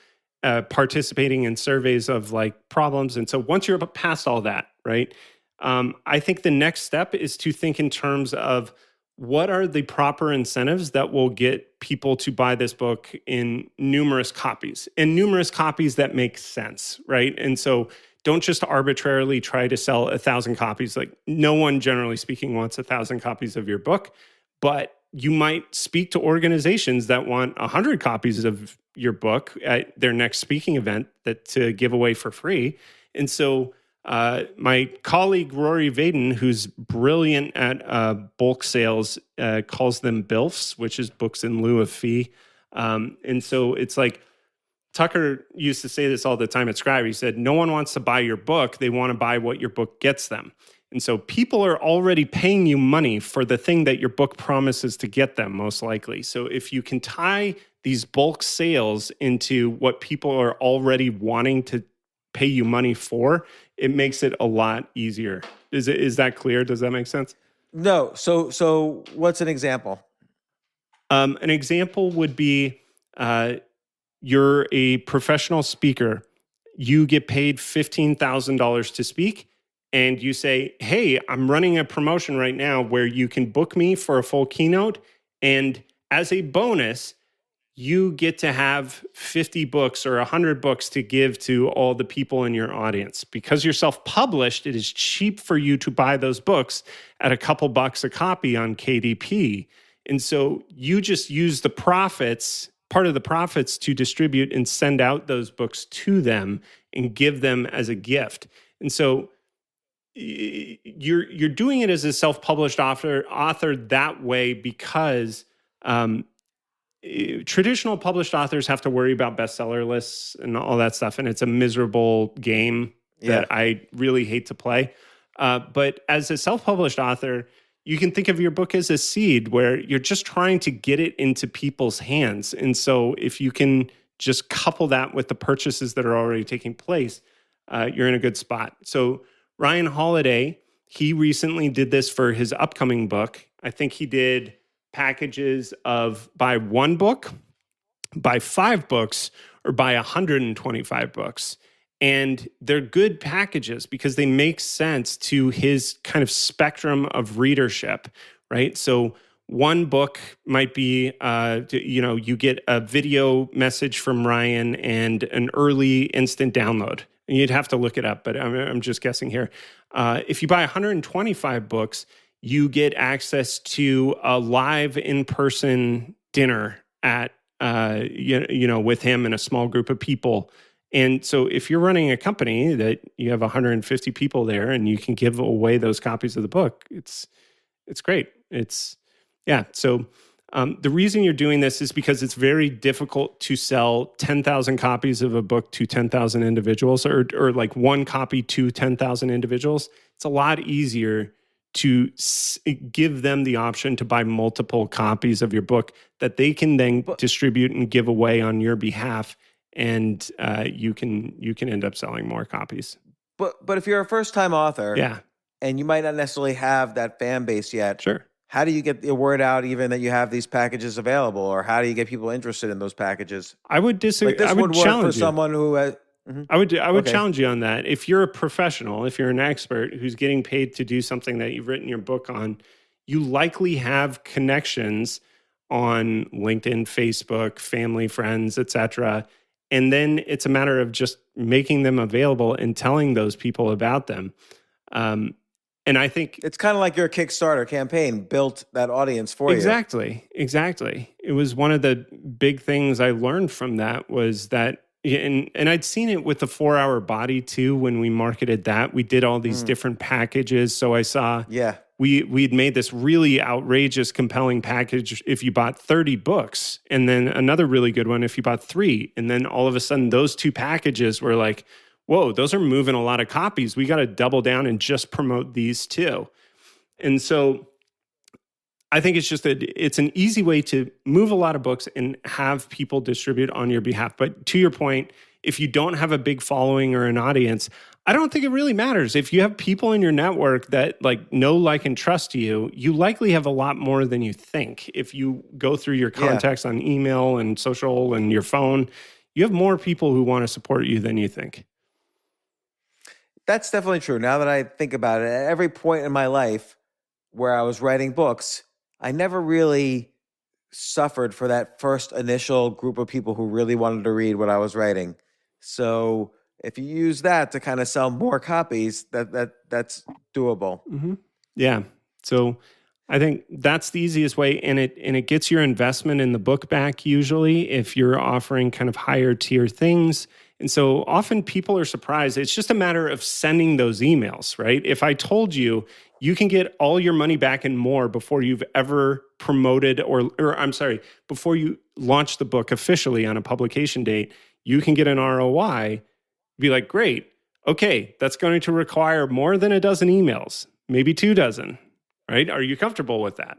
participating in surveys of like problems? And so once you're past all that, right? I think the next step is to think in terms of what are the proper incentives that will get people to buy this book in numerous copies and numerous copies that make sense, right? And so don't just arbitrarily try to sell 1,000 copies. Like no one, generally speaking, wants 1,000 copies of your book, but you might speak to organizations that want 100 copies of your book at their next speaking event that to give away for free. And so my colleague Rory Vaden, who's brilliant at bulk sales, calls them BILFs, which is books in lieu of fee. And so it's like Tucker used to say this all the time at Scribe. He said, no one wants to buy your book. They want to buy what your book gets them. And so people are already paying you money for the thing that your book promises to get them, most likely. So if you can tie these bulk sales into what people are already wanting to pay you money for, it makes it a lot easier. Is that clear? Does that make sense? No. So what's an example? An example would be you're a professional speaker. You get paid $15,000 to speak, and you say, hey, I'm running a promotion right now where you can book me for a full keynote, and as a bonus, you get to have 50 books or 100 books to give to all the people in your audience. Because you're self-published, it is cheap for you to buy those books at a couple bucks a copy on KDP. And so you just use the profits, part of the profits, to distribute and send out those books to them and give them as a gift. And so you're doing it as a self-published author that way because traditional published authors have to worry about bestseller lists and all that stuff, and it's a miserable game that I really hate to play. But as a self-published author, you can think of your book as a seed where you're just trying to get it into people's hands. And so if you can just couple that with the purchases that are already taking place, you're in a good spot. So Ryan Holiday, he recently did this for his upcoming book. I think he did packages of buy one book, buy 5 books, or buy 125 books. And they're good packages because they make sense to his kind of spectrum of readership, right? So one book might be, you get a video message from Ryan and an early instant download. And you'd have to look it up, but I'm just guessing here. If you buy 125 books, you get access to a live in-person dinner at, with him and a small group of people. And so if you're running a company that you have 150 people there and you can give away those copies of the book, it's great. So the reason you're doing this is because it's very difficult to sell 10,000 copies of a book to 10,000 individuals or like one copy to 10,000 individuals. It's a lot easier to give them the option to buy multiple copies of your book that they can then distribute and give away on your behalf, and you can end up selling more copies. But if you're a first-time author, and you might not necessarily have that fan base yet, sure. How do you get the word out even that you have these packages available, or how do you get people interested in those packages? I would disagree. Like this would work for someone who has. Mm-hmm. I would challenge you on that. If you're a professional, if you're an expert who's getting paid to do something that you've written your book on, you likely have connections on LinkedIn, Facebook, family, friends, etc. And then it's a matter of just making them available and telling those people about them. And I think it's kind of like your Kickstarter campaign built that audience for you. Exactly. It was one of the big things I learned from that was that, and I'd seen it with the 4-Hour Body too. When we marketed that, we did all these different packages. So I saw, we'd made this really outrageous, compelling package if you bought 30 books, and then another really good one if you bought 3, and then all of a sudden those 2 packages were like, whoa, those are moving a lot of copies. We got to double down and just promote these too. And so I think it's an easy way to move a lot of books and have people distribute on your behalf. But to your point, if you don't have a big following or an audience, I don't think it really matters. If you have people in your network that like know, like, and trust you, you likely have a lot more than you think. If you go through your contacts on email and social and your phone, you have more people who want to support you than you think. That's definitely true. Now that I think about it, at every point in my life where I was writing books, I never really suffered for that first initial group of people who really wanted to read what I was writing. So if you use that to kind of sell more copies, that's doable. Mm-hmm. Yeah. So I think that's the easiest way, and it gets your investment in the book back usually if you're offering kind of higher tier things. And so often people are surprised. It's just a matter of sending those emails, right? If I told you you can get all your money back and more before you've ever promoted before you launch the book officially on a publication date, you can get an ROI, be like, great, okay, that's going to require more than a dozen emails, maybe 2 dozen, right? Are you comfortable with that?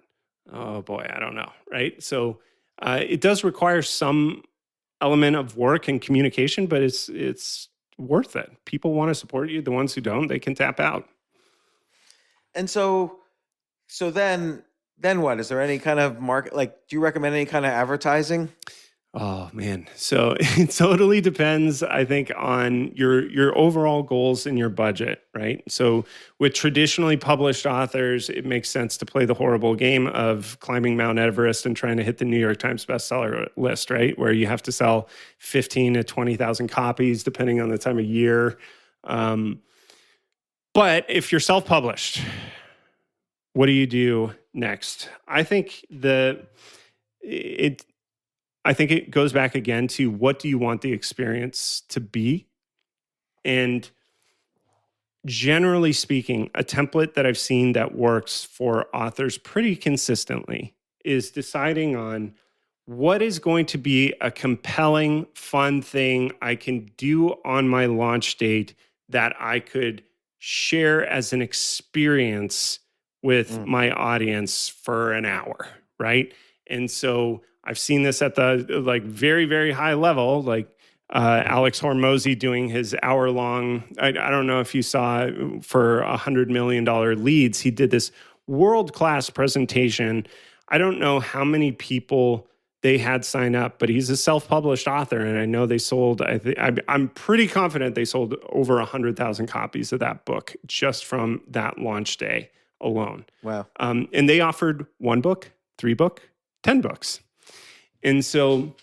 Oh boy, I don't know, right? So it does require some element of work and communication, but it's worth it. People want to support you. The ones who don't, they can tap out. And so then what? Is there any kind of market? Like, do you recommend any kind of advertising? Oh man. So it totally depends, I think, on your overall goals and your budget, right? So with traditionally published authors, it makes sense to play the horrible game of climbing Mount Everest and trying to hit the New York Times bestseller list, right? Where you have to sell 15 to 20,000 copies depending on the time of year. But if you're self-published, what do you do next? I think it goes back again to what do you want the experience to be? And generally speaking, a template that I've seen that works for authors pretty consistently is deciding on what is going to be a compelling, fun thing I can do on my launch date that I could share as an experience with my audience for an hour, right? And so I've seen this at the like very, very high level, like Alex Hormozy doing his hour-long, I don't know if you saw for $100 million leads, he did this world-class presentation. I don't know how many people they had sign up, but he's a self-published author, and I know they sold, I'm pretty confident they sold over 100,000 copies of that book just from that launch day alone. Wow. And they offered 1 book, 3 book, 10 books. And so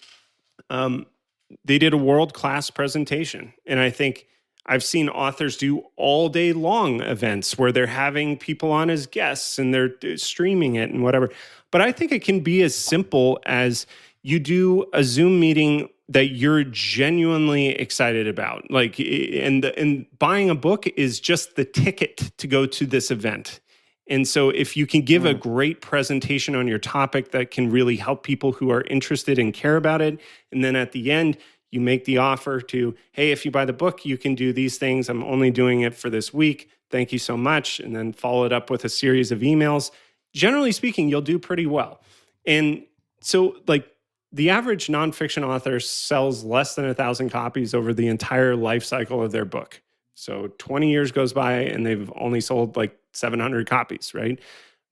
they did a world-class presentation. And I think I've seen authors do all day long events where they're having people on as guests and they're streaming it and whatever. But I think it can be as simple as you do a Zoom meeting that you're genuinely excited about. Like, and buying a book is just the ticket to go to this event. And so if you can give a great presentation on your topic that can really help people who are interested and care about it, and then at the end, you make the offer to, hey, if you buy the book, you can do these things. I'm only doing it for this week. Thank you so much. And then follow it up with a series of emails. Generally speaking, you'll do pretty well. And so like the average nonfiction author sells less than 1,000 copies over the entire life cycle of their book. So 20 years goes by and they've only sold like 700 copies, right?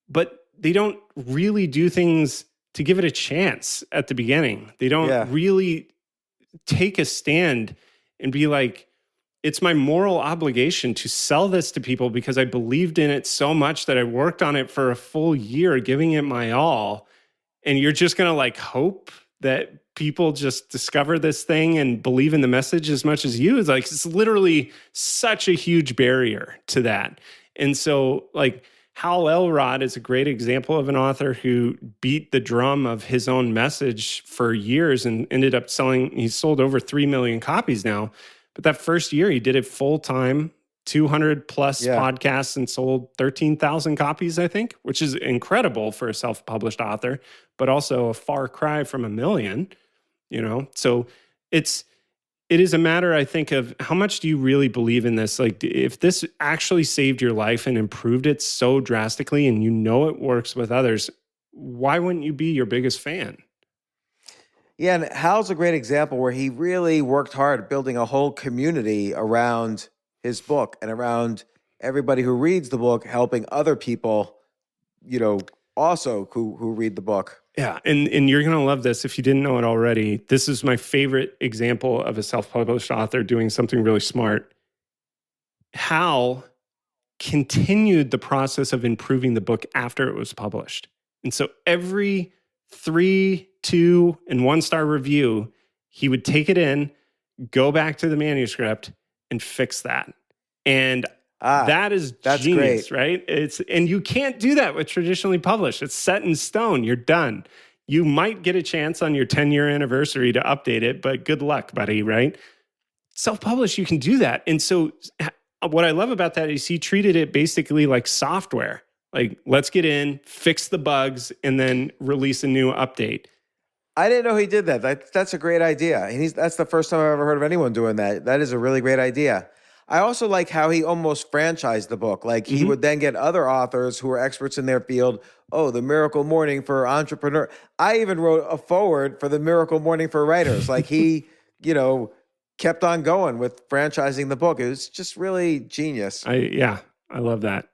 But they don't really do things to give it a chance at the beginning. They don't really take a stand and be like, it's my moral obligation to sell this to people because I believed in it so much that I worked on it for a full year, giving it my all. And you're just going to like hope that people just discover this thing and believe in the message as much as you. It's literally such a huge barrier to that. And so like Hal Elrod is a great example of an author who beat the drum of his own message for years and ended up he's sold over 3 million copies now. But that first year he did it full time, 200 plus podcasts and sold 13,000 copies, I think, which is incredible for a self-published author, but also a far cry from 1 million, you know? So it is a matter, I think, of how much do you really believe in this? Like, if this actually saved your life and improved it so drastically and you know it works with others, why wouldn't you be your biggest fan? Yeah, and Hal's a great example where he really worked hard building a whole community around his book and around everybody who reads the book, helping other people, also who read the book. Yeah, and you're going to love this if you didn't know it already. This is my favorite example of a self-published author doing something really smart. Hal continued the process of improving the book after it was published. And so every 3, 2, and 1-star review, he would take it in, go back to the manuscript, and fix that. And that's genius, great. Right? And you can't do that with traditionally published. It's set in stone. You're done. You might get a chance on your 10-year anniversary to update it, but good luck, buddy, right? Self-published, you can do that. And so what I love about that is he treated it basically like software. Like, let's get in, fix the bugs, and then release a new update. I didn't know he did that. That's a great idea. And that's the first time I've ever heard of anyone doing that. That is a really great idea. I also like how he almost franchised the book. Like, he would then get other authors who are experts in their field. Oh, the Miracle Morning for Entrepreneur. I even wrote a foreword for the Miracle Morning for Writers. Like, he, kept on going with franchising the book. It was just really genius. I love that.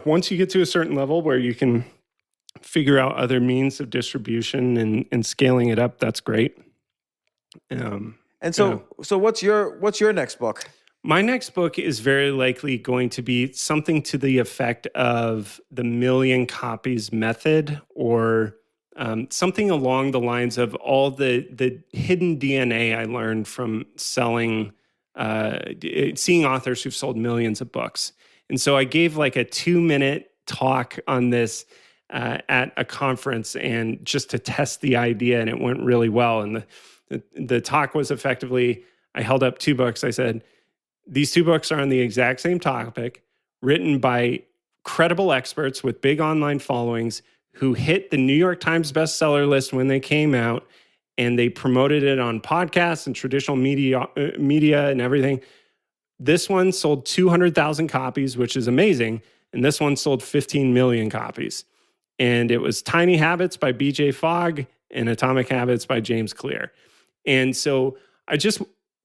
Once you get to a certain level where you can figure out other means of distribution and scaling it up, that's great. So what's your next book? My next book is very likely going to be something to the effect of the 1,000,000 copies method, or something along the lines of all the hidden DNA I learned from seeing authors who've sold millions of books. And so I gave like a 2-minute talk on this at a conference, and just to test the idea, and it went really well. And the talk was effectively, I held up 2 books. I said, these 2 books are on the exact same topic, written by credible experts with big online followings who hit the New York Times bestseller list when they came out, and they promoted it on podcasts and traditional media and everything. This one sold 200,000 copies, which is amazing. And this one sold 15 million copies. And it was Tiny Habits by BJ Fogg and Atomic Habits by James Clear. And so I just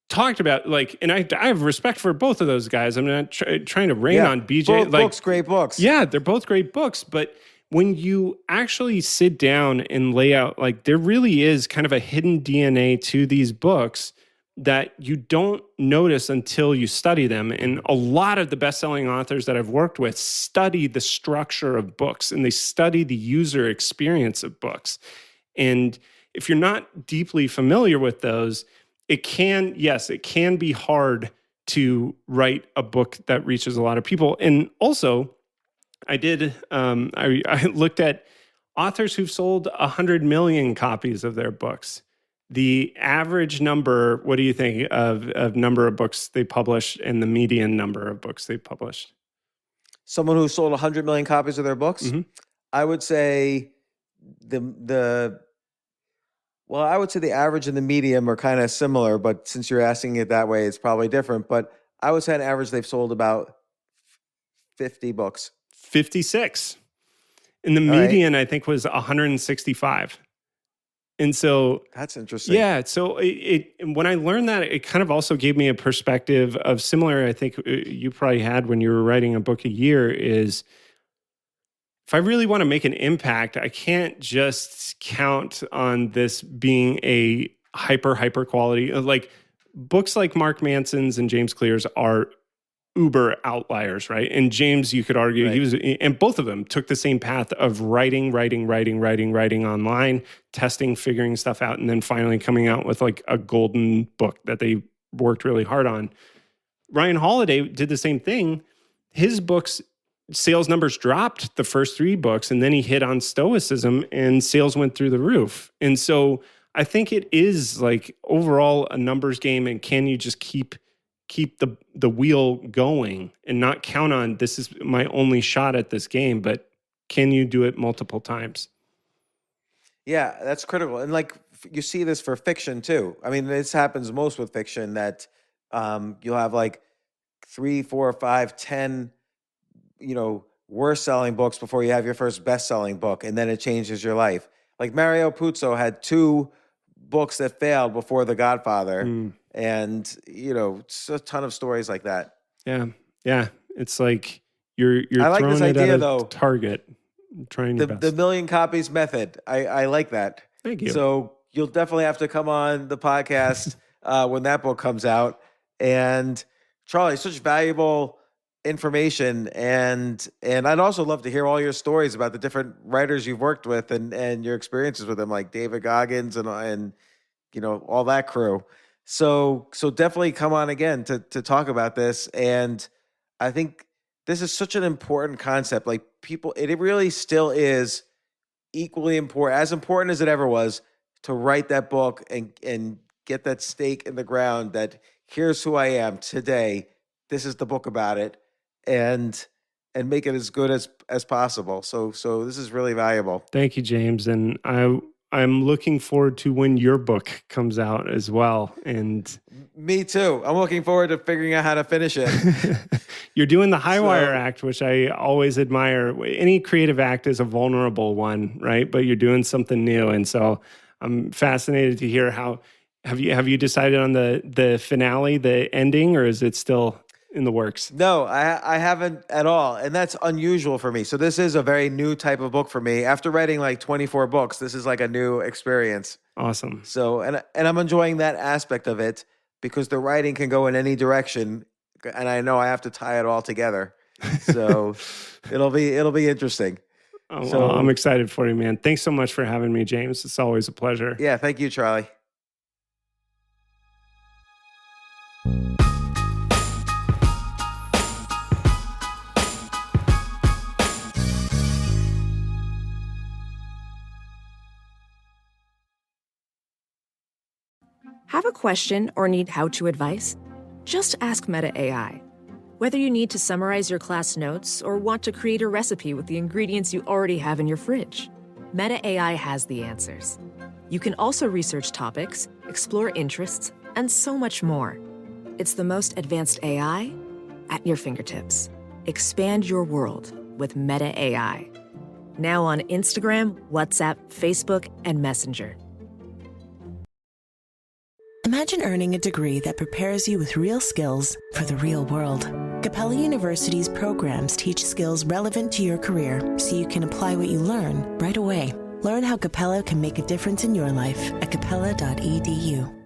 talked about, and I have respect for both of those guys. I'm not trying to rain on BJ. Both books, great books. Yeah, they're both great books. But when you actually sit down and lay out, there really is kind of a hidden DNA to these books that you don't notice until you study them. And a lot of the best-selling authors that I've worked with study the structure of books, and they study the user experience of books. And if you're not deeply familiar with those, it can be hard to write a book that reaches a lot of people. And also, I looked at authors who've sold 100 million copies of their books. The average number, what do you think of number of books they published and the median number of books they published? Someone who sold 100 million copies of their books? Mm-hmm. I would say I would say the average and the medium are kind of similar, but since you're asking it that way, it's probably different. But I would say on average, they've sold about 50 books. 56. And the median, I think, was 165. And so that's interesting. Yeah. So when I learned that, it kind of also gave me a perspective of similar, I think you probably had when you were writing a book a year, is if I really want to make an impact, I can't just count on this being a hyper quality. Like, books like Mark Manson's and James Clear's are uber outliers, right? And James, you could argue, and both of them took the same path of writing online, testing, figuring stuff out, and then finally coming out with like a golden book that they worked really hard on. Ryan Holiday did the same thing. His books, sales numbers dropped the first 3 books, and then he hit on Stoicism and sales went through the roof. And so I think it is like overall a numbers game, and can you just keep the wheel going and not count on, this is my only shot at this game, but can you do it multiple times? Yeah, that's critical. And like you see this for fiction too. I mean, this happens most with fiction that you'll have like 3, 4, 5, 10, worst selling books before you have your first best selling book, and then it changes your life. Like Mario Puzo had 2 books that failed before The Godfather, and it's a ton of stories like that. Yeah, yeah. It's like you're I like throwing this it idea, at a though. target, trying your The best. million copies method. I like that. Thank you. So you'll definitely have to come on the podcast when that book comes out. And Charlie, such valuable information, and I'd also love to hear all your stories about the different writers you've worked with and your experiences with them, like David Goggins and all that crew. So definitely come on again to talk about this. And I think this is such an important concept. Like it really still is equally important, as important as it ever was, to write that book and get that stake in the ground that here's who I am today. This is the book about it, and make it as good as possible. So this is really valuable. Thank you, James. And I'm looking forward to when your book comes out as well. And me too. I'm looking forward to figuring out how to finish it. You're doing the high wire act, which I always admire. Any creative act is a vulnerable one, right? But you're doing something new. And so I'm fascinated to hear how, have you decided on the finale, the ending, or is it still in the works? No, I haven't at all. And that's unusual for me. So this is a very new type of book for me. After writing like 24 books, this is like a new experience. Awesome. So, and I'm enjoying that aspect of it because the writing can go in any direction. And I know I have to tie it all together. So it'll be interesting. Oh, so well, I'm excited for you, man. Thanks so much for having me, James. It's always a pleasure. Yeah. Thank you, Charlie. Have a question or need how-to advice? Just ask Meta AI. Whether you need to summarize your class notes or want to create a recipe with the ingredients you already have in your fridge, Meta AI has the answers. You can also research topics, explore interests, and so much more. It's the most advanced AI at your fingertips. Expand your world with Meta AI. Now on Instagram, WhatsApp, Facebook, and Messenger. Imagine earning a degree that prepares you with real skills for the real world. Capella University's programs teach skills relevant to your career so you can apply what you learn right away. Learn how Capella can make a difference in your life at capella.edu.